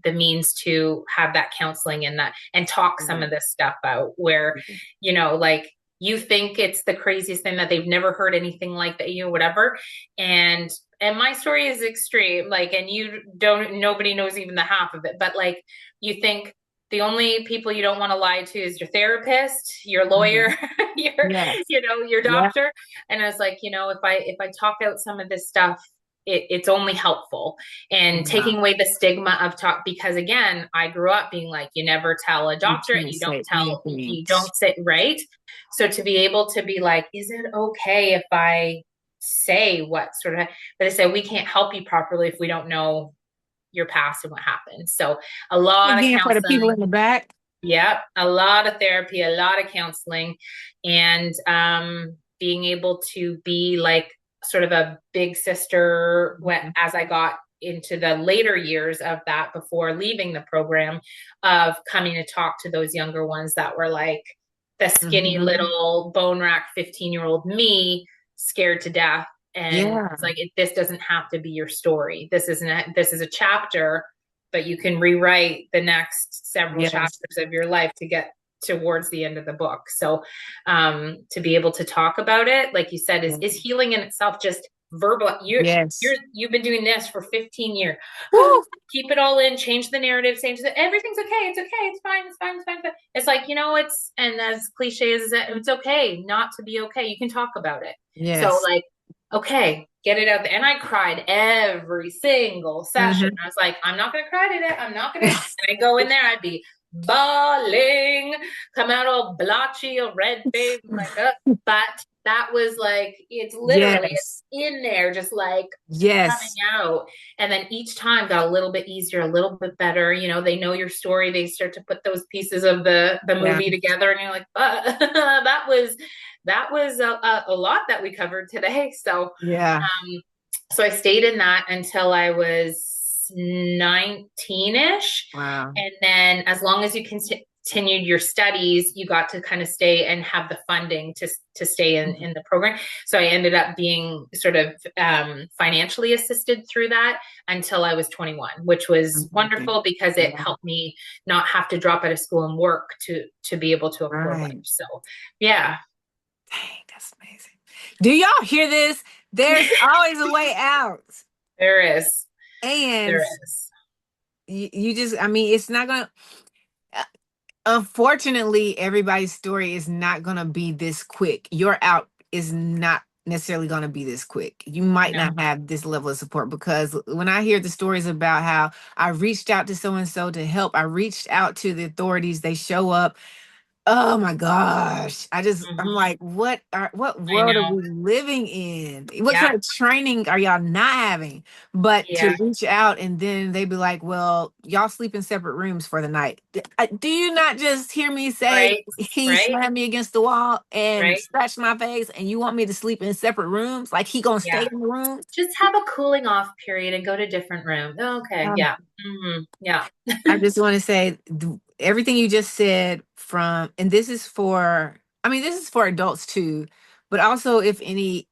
means to have that counseling and talk some of this stuff out where, like you think it's the craziest thing that they've never heard anything like that, whatever. And my story is extreme, like, and nobody knows even the half of it, but like you think the only people you don't want to lie to is your therapist, your lawyer, Mhm. your, Yes. your Yeah. doctor. And I was like, if I talk out some of this stuff, it's only helpful and Wow. taking away the stigma of talk, because again, I grew up being like, you never tell a You doctor and can't say anything. you don't say, right. So to be able to be like, is it okay if I say what sort of, but they say we can't help you properly if we don't know your past and what happened. So a lot of Again, for the people counseling. in the back. Yep, a lot of therapy, a lot of counseling, and being able to be like sort of a big sister Mhm. as I got into the later years of that before leaving the program, of coming to talk to those younger ones that were like the skinny Mhm. little bone rack 15-year-old me, scared to death. And Yeah. it's like, this doesn't have to be your story. This is a chapter, but you can rewrite the next several Yes. chapters of your life to get towards the end of the book. So to be able to talk about it, like you said, is healing in itself. Just verbal. Yes. You've been doing this for 15 years. Woo. Keep it all in, change the narrative, change that everything's okay, it's okay, it's fine, it's fine, it's fine. It's like, it's, and as cliche as that, it's okay not to be okay. You can talk about it. So Yes. like, okay, get it out there. And I cried every single session. Hmm. I was like, I'm not gonna cry today. I'm not gonna. And I go in there, I'd be bawling, come out all blotchy, all red face, like, but that was like, it's literally, it's Yes. in there, just like coming Yes. out. And then each time got a little bit easier, a little bit better. They know your story. They start to put those pieces of the Yeah. movie together, and you're like, that was a lot that we covered today. So Yeah. so I stayed in that until I was 19ish. Wow. And then as long as you continued your studies, you got to kind of stay and have the funding to stay in the program. So I ended up being sort of financially assisted through that until I was 21, which was Amazing. wonderful because it Yeah. helped me not have to drop out of school and work to be able to afford life. Right. So yeah. Dang, that's amazing. Do y'all hear this? There's always a way out. There is. And There is. you just, I mean, it's not gonna, Unfortunately, everybody's story is not going to be this quick. Your out is not necessarily going to be this quick. You might No. not have this level of support, because when I hear the stories about how I reached out to so and so to help, I reached out to the authorities, they show up. Oh my gosh. I'm Hmm. like, what I world are know. we living in? What Yeah. kind of training are y'all not having? But to Yeah. reach out and then they be like, well, y'all sleep in separate rooms for the night. Do you not just hear me say Right. he Right. slammed me against the wall and Right. scratched my face, and you want me to sleep in separate rooms? Like he gonna stay Yeah. in the room? Just have a cooling off period and go to different rooms. Okay. Yeah. Yeah. I just want to say everything you just said from, and this is for, I mean, this is for adults too, but also if any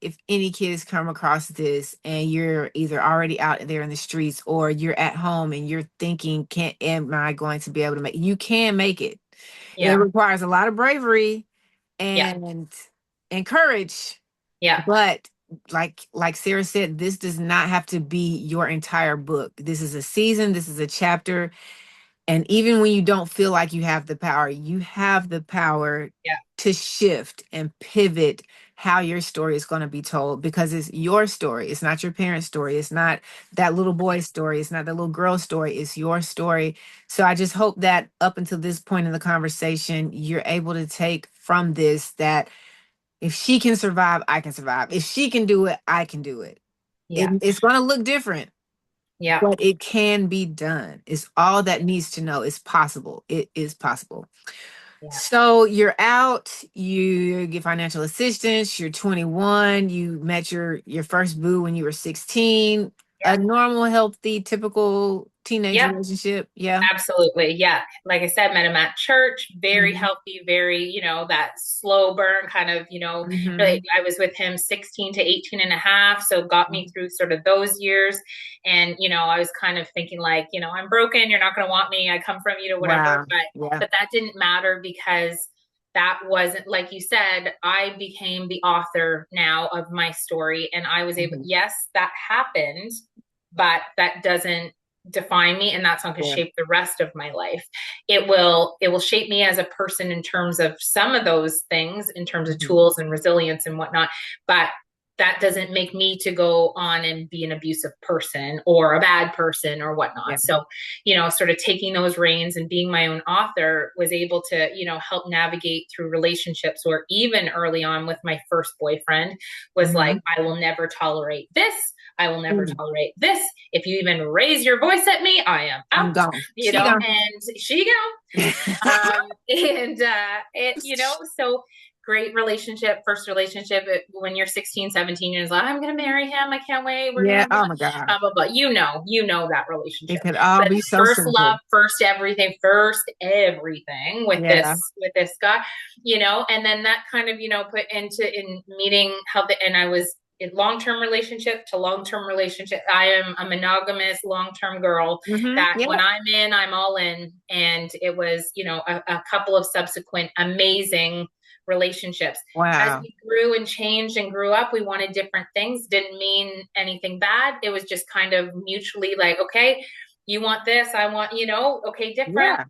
kids come across this and you're either already out there in the streets or you're at home and you're thinking, can't, am I going to be able to make, you can make it. It Yeah. requires a lot of bravery Yeah. and courage, Yeah. but like Sarah said, this does not have to be your entire book. This is a season, this is a chapter, and even when you don't feel like you have the power Yeah. to shift and pivot how your story is going to be told, because it's your story. It's not your parents' story. It's not that little boy's story. It's not that little girl's story. It's your story. So I just hope that up until this point in the conversation, you're able to take from this that if she can survive, I can survive. If she can do it, I can do it. Yeah. It's going to look different, Yeah. but it can be done. It's all that needs to know. It's possible. It is possible. Yeah. So you're out, you get financial assistance, you're 21, you met your first boo when you were 16, a Yeah. normal, healthy, typical teenage Yep. relationship. Yeah. Absolutely. Yeah. Like I said, met him at church, very Hmm. healthy, very, that slow burn kind of, really, Hmm. I was with him 16 to 18 and a half. So got me through sort of those years. And, I was kind of thinking like, I'm broken. You're not going to want me. I come from, whatever. Wow. But, Yeah. but that didn't matter because that wasn't, like you said, I became the author now of my story. And I was able, Hmm. yes, that happened, but that doesn't define me, and that's not going to Yeah. shape the rest of my life. It will shape me as a person in terms of some of those things, in terms of Hmm. tools and resilience and whatnot, but that doesn't make me to go on and be an abusive person or a bad person or Yeah. whatnot. So, sort of taking those reins and being my own author was able to, help navigate through relationships, or even early on with my first boyfriend was like, Hmm. I will never tolerate this. I will never Mm. tolerate this. If you even raise your voice at me, I am I'm out, gone. She gone. and she go. So great relationship, first relationship. When you're 16, 17 years old, I'm going to marry him. I can't wait. We're going Yeah. to, Oh my God. blah, blah, blah. That relationship. It could all But be so first love, simple. first everything Yeah. with this guy, and then that kind of, put in meeting how and I was in long-term relationship to long-term relationship. I am a monogamous long-term girl Hmm. that when Yeah. I'm in, I'm all in. And it was, a couple of subsequent amazing relationships. As Wow. we grew and changed and grew up, we wanted different things. Didn't mean anything bad. It was just kind of mutually like, okay, you want this, I want, okay, different. Yeah.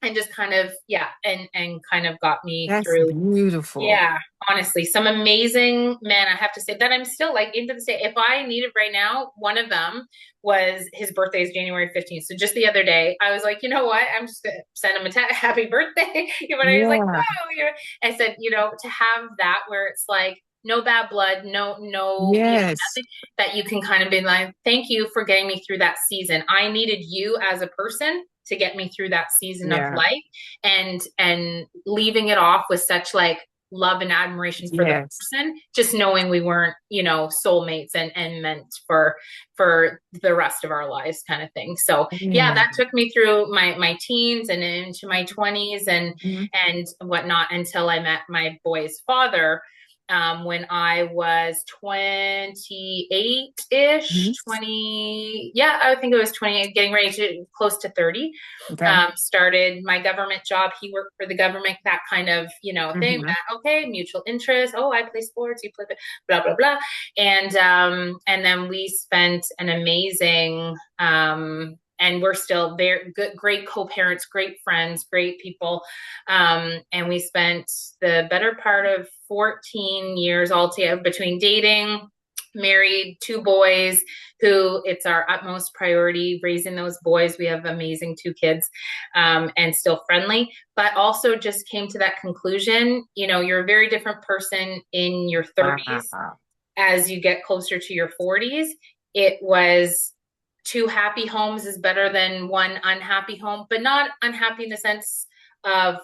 And just kind of, yeah, and kind of got me That's through. beautiful. Yeah, honestly, some amazing men, I have to say, that I'm still like into this day. If I needed right now, one of them was, his birthday is January 15th. So just the other day, I was like, you know what? I'm just gonna send him a happy birthday. But I was like, Yeah. oh, I said, to have that where it's like no bad blood, no, Yes. nothing, that you can kind of be like, thank you for getting me through that season. I needed you as a person to get me through that season of Yeah. life, and leaving it off with such like love and admiration for the Yes. person, just knowing we weren't, soulmates and meant for the rest of our lives kind of thing. So yeah, Yeah. that took me through my teens and into my 20s Mhm. and whatnot, until I met my boy's father. When I was 28-ish, Mhm. 20, yeah, I think it was 28, getting ready to close to 30. Okay. Started my government job. He worked for the government, that kind of, thing. Hmm. Okay, mutual interest. Oh, I play sports, you play, blah, blah, blah. And then we spent an amazing, and we're still very good, great co-parents, great friends, great people. And we spent the better part of 14 years all together between dating, married, two boys, who it's our utmost priority raising those boys. We have amazing two kids, and still friendly, but also just came to that conclusion. You're a very different person in your 30s. Wow. As you get closer to your 40s, it was two happy homes is better than one unhappy home, but not unhappy in the sense of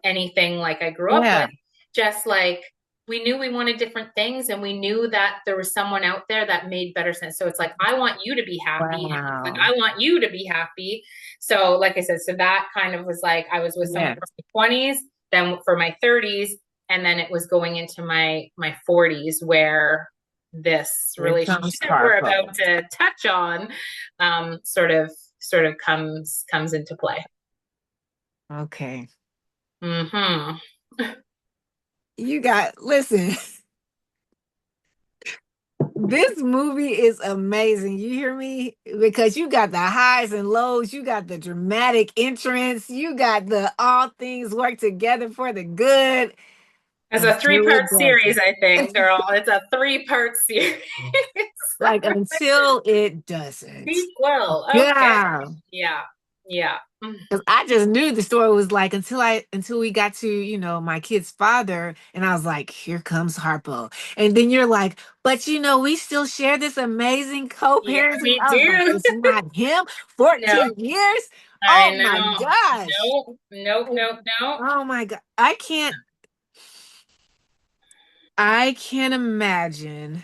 anything like I grew up Yeah. with. Just like we knew we wanted different things, and we knew that there was someone out there that made better sense. So it's like, I want you to be happy. And he's like, Wow. I want you to be happy. So like I said, so that kind of was like, I was with someone Yes. for my 20s, then for my 30s, and then it was going into my 40s where this Here comes relationship we're Harpo. about to touch on, sort of comes into play. Okay. Mm-hmm. Listen, this movie is amazing. You hear me? Because you got the highs and lows, you got the dramatic entrance, you got the all things work together for the good It's a until three-part it series, doesn't. I think, girl. It's a three-part series. Like until it doesn't. Sequel. Okay. Yeah. Yeah. Yeah. Because I just knew the story was like until we got to, my kid's father, and I was like, here comes Harpo. And then you're like, but we still share this amazing Yeah, co-parenting. we I was like, do. it's not him. No, 14 years. I Oh my know. gosh. Nope, And- nope, nope. Oh my God. I can't imagine.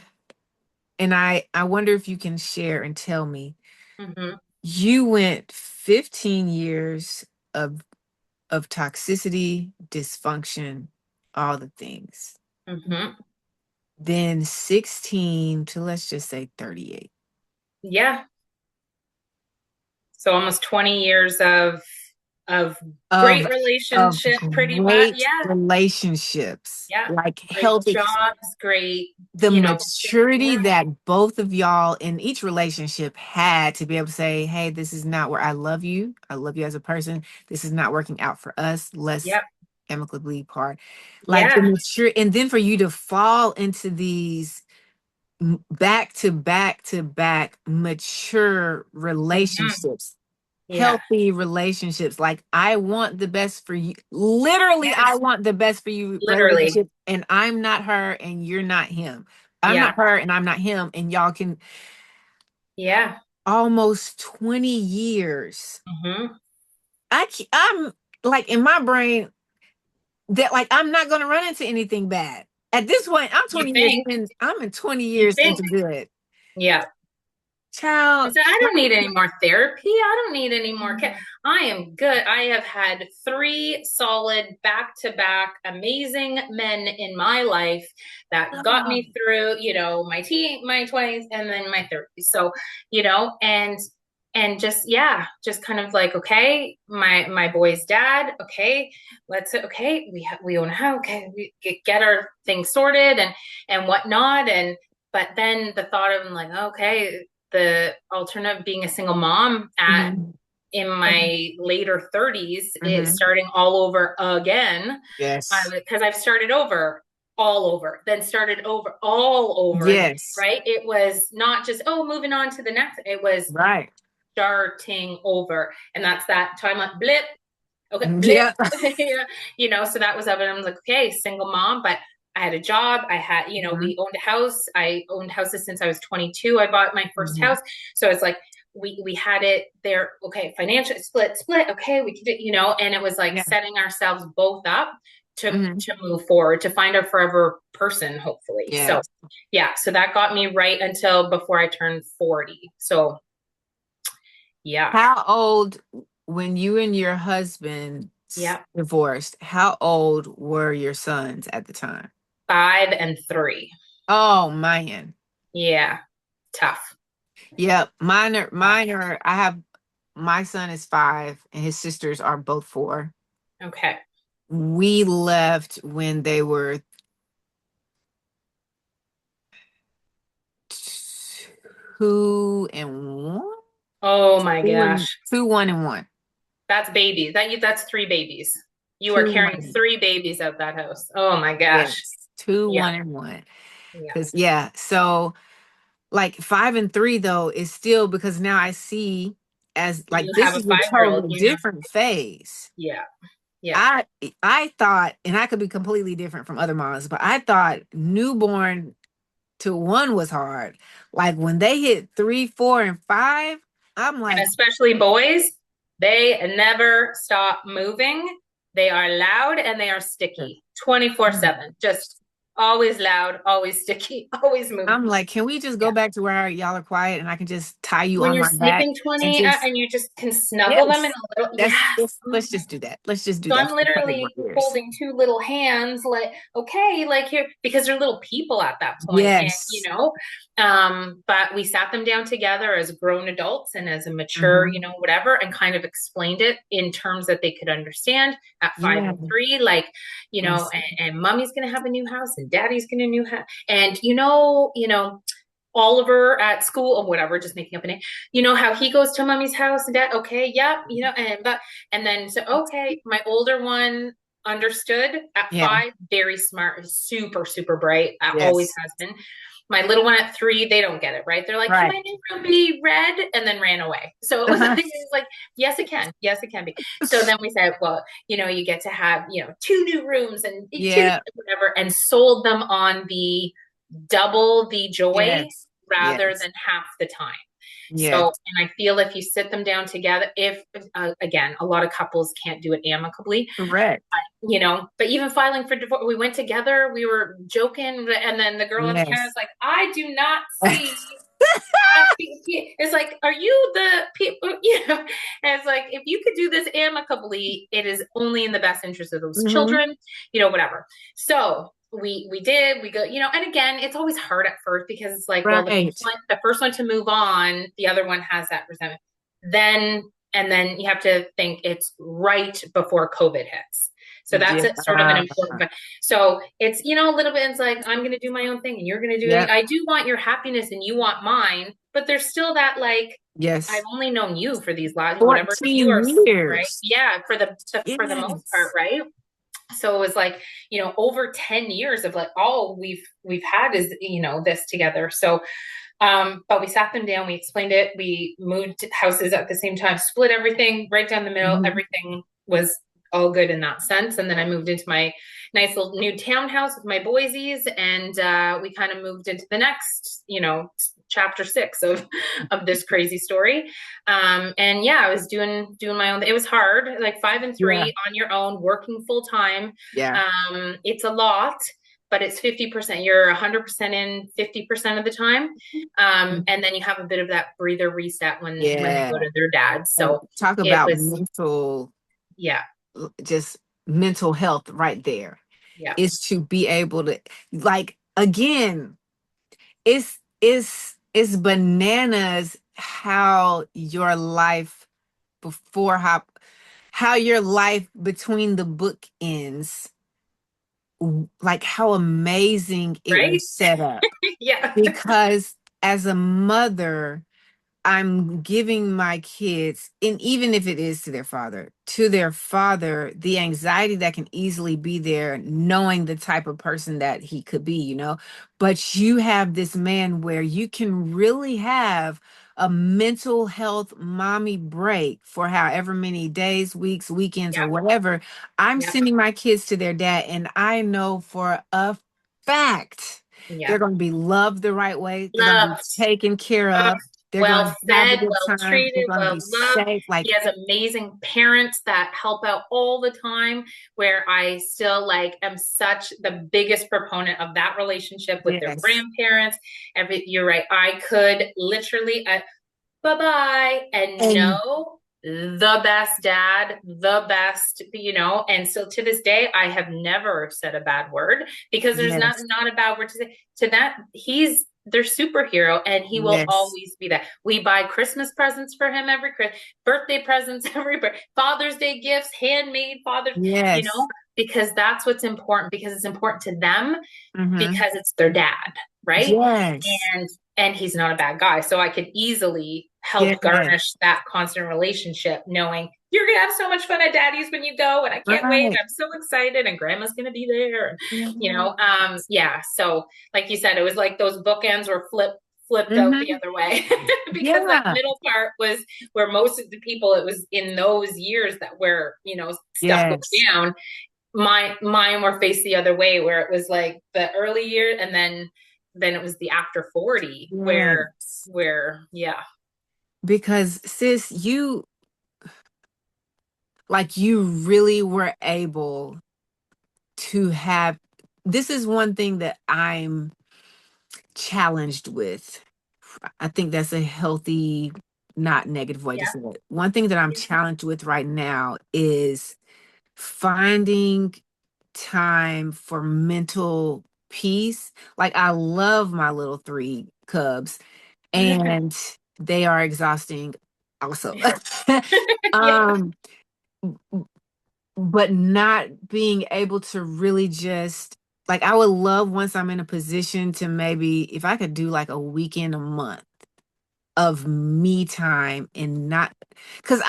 And I wonder if you can share and tell me. Mm-hmm. You went 15 years of toxicity, dysfunction, all the things. Mm-hmm. Then 16 to, let's just say, 38 Yeah. So almost 20 years of of great relationship, pretty much. great Yeah. relationships, Yeah. like Great healthy. jobs, great, The maturity yeah. that both of y'all in each relationship had to be able to say, hey, this is not where I love you. I love you as a person. This is not working out for us. Let's Yep. amicably part. Like the Yeah. mature, and then for you to fall into these back to back to back mature Hmm. relationships, Yeah. healthy relationships. Like, I want the best for you. Literally, I Yes. want the best for you Literally. relationship. And I'm not her and you're not him. I'm Yeah. not her and I'm not him. And y'all can Yeah. almost 20 years. Hmm. I'm like in my brain that like I'm not gonna run into anything bad. At this point, I'm You 20 years think? in, I'm in 20 You years think? into good. Yeah. I Child, said, I don't need any more therapy. I don't need any more care. I am good. I have had three solid back-to-back amazing men in my life that got me through, my 20s and then my 30s. So, and just, yeah, just kind of like, okay, my boy's dad, okay, we own a house, okay, we get our things sorted and whatnot. But then the thought of like, okay, the alternative of being a single mom mhm, in my later 30s is mhm. starting all over again. Yes. Because I've started over, all over, then started over, all over again, Yes. right? It was not just, oh, moving on to the next. It was Right. starting over. And that's that time like blip. Okay, blip. Yeah. Yeah. So that was of it. I was like, okay, single mom, but I had a job. I had, Mhm, we owned a house. I owned houses since I was 22. I bought my first mhm. house. So it's like we had it there. Okay, financial split. Okay, we could, and it was like Yeah. setting ourselves both up to Mhm. move forward, to find our forever person, hopefully. So Yes. yeah, so that got me right until before I turned 40. So yeah. How old, when you and your husband Yeah. divorced, how old were your sons at the time? 5 and 3. Oh man. Yeah. Tough. Yeah, Tough. I have, my son is 5 and his sisters are both 4. Okay. We left when they were 2 and 1. Oh my Two and gosh. two, one and one. That's babies. That's three babies. You are Two, carrying one. three babies out that house. Oh my gosh. Yes. Two, Yeah. one and one. Yeah. Because yeah, so like 5 and 3 though is still because now I see as like You this have a is a 5-year-old, totally you know. different phase. Yeah. Yeah. I I thought, and I could be completely different from other moms, but I thought newborn to one was hard. Like when they hit 3, 4, and 5, I'm And like, especially boys, they never stop moving. They are loud and they are sticky 24/7. Just always loud, always sticky, always moving. I'm like, can we just Yeah. go back to where y'all are quiet and I can just tie you When on you're my back sleeping and 20 just and you just can snuggle them in yes, a little, that's yes. let's just do that. Let's just do So that I'm for a couple more literally years. holding two little hands, like, okay, like here, because they're little people at that point, and Yes. but we sat them down together as grown adults and as a mature, Mm-hmm. whatever, and kind of explained it in terms that they could understand at five Yeah. and three, like, Yes. and mommy's gonna have a new house and daddy's gonna new house, and Oliver at school or whatever, just making up a name. You know how he goes to mommy's house and dad, okay, yep, and then so okay, my older one understood at Yeah. 5, very smart, super, super bright, always Yes. has been. My little one at 3, they don't get it, right? They're like, can Right. my new room be red? And then ran away. So it was, it was like, yes, it can. Yes, it can be. So then we said, well, you get to have, 2 new rooms and two, Yeah. whatever, and sold them on the double the joy Yes. rather Yes. than half the time. So, Yes. and I feel if you sit them down together, if again, a lot of couples can't do it amicably, Correct. but even filing for divorce, we went together, we were joking, and then the girl in Canada Yes. is like, I do not see. It's like, are you the people? And it's like, if you could do this amicably, it is only in the best interest of those Mm-hmm. children, whatever. So we did, we go, and again, it's always hard at first because it's like, well, Right. the first one to move on, the other one has that resentment. And then you have to think it's right before COVID hits. So that's Yeah. sort of an important. So it's a little bit. It's like I'm going to do my own thing, and you're going to do it. Yep. I do want your happiness, and you want mine, but there's still that like Yes. I've only known you for these last whatever 14 years, right? years. Yeah, for the most part, Yes. right? So it was like over 10 years of like all we've had is this together. So but we sat them down, we explained it, we moved houses at the same time, split everything right down the middle. Mm-hmm. Everything was all good in that sense. And then I moved into my nice little new townhouse with my boysies, and we kind of moved into the next, chapter 6 of this crazy story. And yeah, I was doing my own. It was hard, like 5 and 3 Yeah. on your own, working full time. Yeah. It's a lot, but it's 50%. You're 100% in 50% of the time. And then you have a bit of that breather reset when they go to their dad. So talk it about was, mental, yeah, just mental health right there. yeah, Is to be able to, like, again, it's bananas how your life before how your life between the book ends, like how amazing it right? was set up. Yeah, Because as a mother, I'm giving my kids, and even if it is to their father, the anxiety that can easily be there, knowing the type of person that he could be, But you have this man where you can really have a mental health mommy break for however many days, weeks, weekends, or yeah, whatever. I'm yeah, sending my kids to their dad, and I know for a fact yeah. they're going to be loved the right way. They're going to be Loved, taken care loved, of. They're going well to have a fed, good well time. They're treated, going to well be loved. safe. He Like, has amazing parents that help out all the time, where I still like am such the biggest proponent of that relationship with their yes. grandparents. You're right. I could literally bye-bye and know the best dad, the best, and so to this day, I have never said a bad word because there's not Yes. a bad word to say to that. He's their superhero, and he will Yes. always be that. We buy Christmas presents for him every Christmas, birthday presents every Father's Day gifts, handmade Yes. because that's what's important, because it's important to them, Mm-hmm. because it's their dad, right? Yes. And he's not a bad guy, so I could easily help Yes. garnish that constant relationship, knowing you're gonna have so much fun at daddy's when you go, and I can't wait. Right. I'm so excited, and grandma's gonna be there. And, Yeah. yeah. So, like you said, it was like those bookends were flipped out the Hmm. other way because that Yeah. middle part was where most of the people, it was in those years that where, stuff goes Yes. down. Mine were faced the other way, where it was like the early years, and then it was the after 40, Yes. where yeah. Because sis, you really were able to have, this is one thing that I'm challenged with. I think that's a healthy, not negative way to Yeah. say it. One thing that I'm challenged with right now is finding time for mental peace. Like, I love my little three cubs, and they are exhausting also. Yeah. um but not being able to really just, like, I would love, once I'm in a position, to maybe, if I could do like a weekend a month of me time, and not, because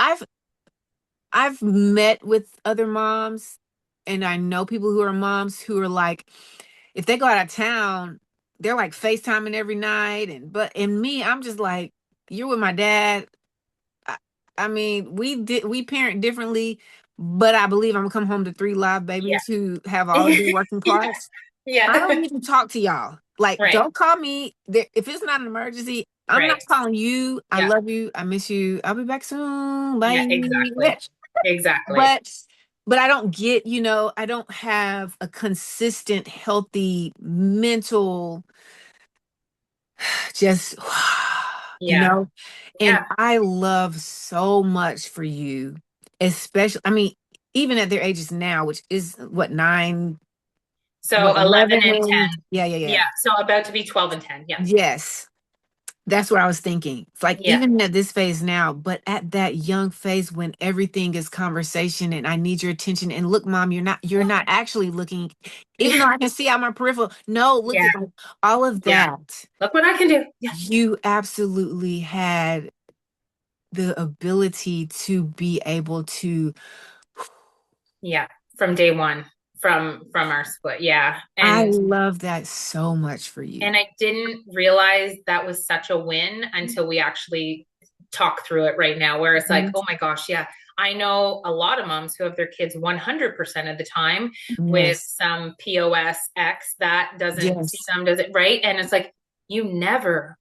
I've met with other moms, and I know people who are moms who are like, if they go out of town, they're like FaceTiming every night. But in me, I'm just like, you're with my dad. I, I mean, we parent differently, but I believe I'm gonna come home to three live Yeah. babies who have all of their working Yeah. parts. I don't Yeah. need to talk to y'all. Like, Right. don't call me. If it's not an emergency, I'm not Right. calling you. I Yeah. love you. I miss you. I'll be back soon. Yeah, Bye. exactly. Exactly. But I don't get, I don't have a consistent, healthy mental, just, Yeah. and Yeah. I love so much for you, especially, I mean, even at their ages now, which is what, So 11 and 10. yeah, yeah, yeah. Yeah. So about to be 12 and 10. Yeah. Yes. That's what I was thinking. It's like, Yeah. even at this phase now, but at that young phase when everything is conversation and I need your attention. And look, mom, you're not actually looking, even though I can see out my peripheral. No, look Yeah. at all of Yeah. that. Look what I can do. Yeah. You absolutely had the ability to be able to, Yeah. From day one, from our split. Yeah. I And love that so much for you. I didn't realize that was such a win until we actually talk through it right now, where it's like, Mhm. oh my gosh, yeah. I know a lot of moms who have their kids 100% of the time with Yes. some POS X that doesn't see Yes. them, does it right? And it's like, you never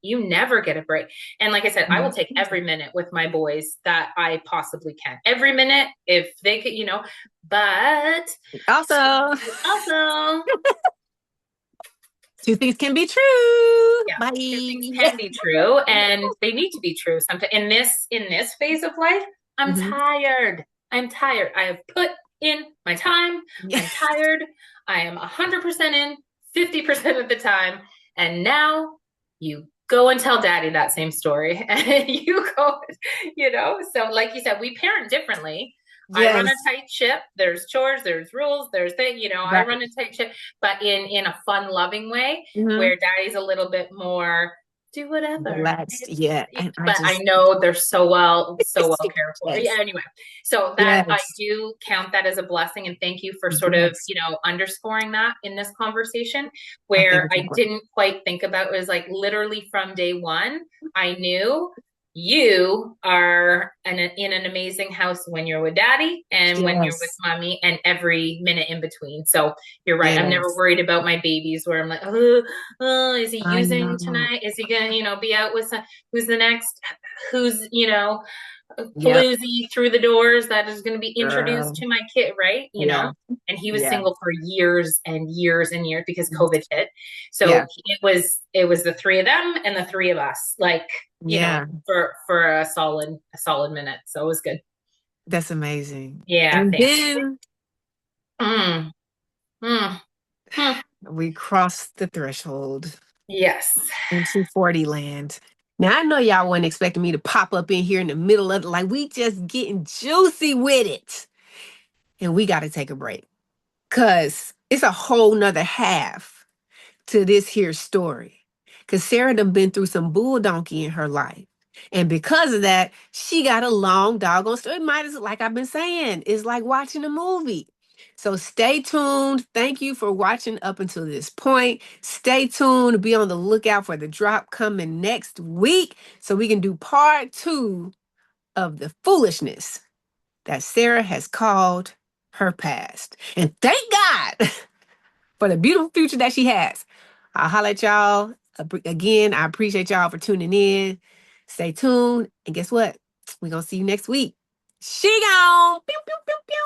get a break. And like I said, I will take every minute with my boys that I possibly can. Every minute, if they could, but Also, also, two things can be true. yeah, two things Bye. can be true, and they need to be true sometimes. In this phase of life, I'm Mhm. tired. I'm tired. I have put in my time. I'm tired. I am 100% in 50% of the time, and now you go and tell daddy that same story, and you go, so like you said, we parent differently. I run a Yes. tight ship. There's chores, there's rules, there's things, I Right. run a tight ship, but in a fun, loving way, Mhm. where daddy's a little bit more do whatever. Relaxed. Yeah. And I But I just, know they're so well cared for. Yeah, yes. anyway. So that I Yes. do count that as a blessing, and thank you for sort of, Yes. underscoring that in this conversation, I think where it's I important. didn't quite think about it was like literally from day one, I knew you are in an amazing house when you're with daddy and when you're with Yes. mommy and every minute in between. So you're right. I'm never Yes. worried about my babies where I'm like, oh, is he I using know. tonight? Is he gonna, be out with some, who's the next, who's, Yep. floozy through the doors that is going to be introduced Girl. to my kid, right? Yeah. And he was Yeah. single for years and years and years because COVID hit. Yeah. So it was the three of them and the three of us, like, Yeah. for a solid minute. So it was good. That's amazing. Yeah, And thanks. then Mm, mm, mm. we crossed the threshold Yes. into 40 land. Now, I know y'all weren't expecting me to pop up in here in the middle of it. Like, we just getting juicy with it. And we got to take a break, because it's a whole nother half to this here story. Because Sarah done been through some bull donkey in her life. And because of that, she got a long doggone story. It might as like I've been saying, it's like watching a movie. So stay tuned. Thank you for watching up until this point. Stay tuned. Be on the lookout for the drop coming next week so we can do part 2 of the foolishness that Sarah has called her past. And thank God for the beautiful future that she has. I'll holler at y'all. Again, I appreciate y'all for tuning in. Stay tuned. And guess what? We're going to see you next week. She gone. Pew, pew, pew, pew.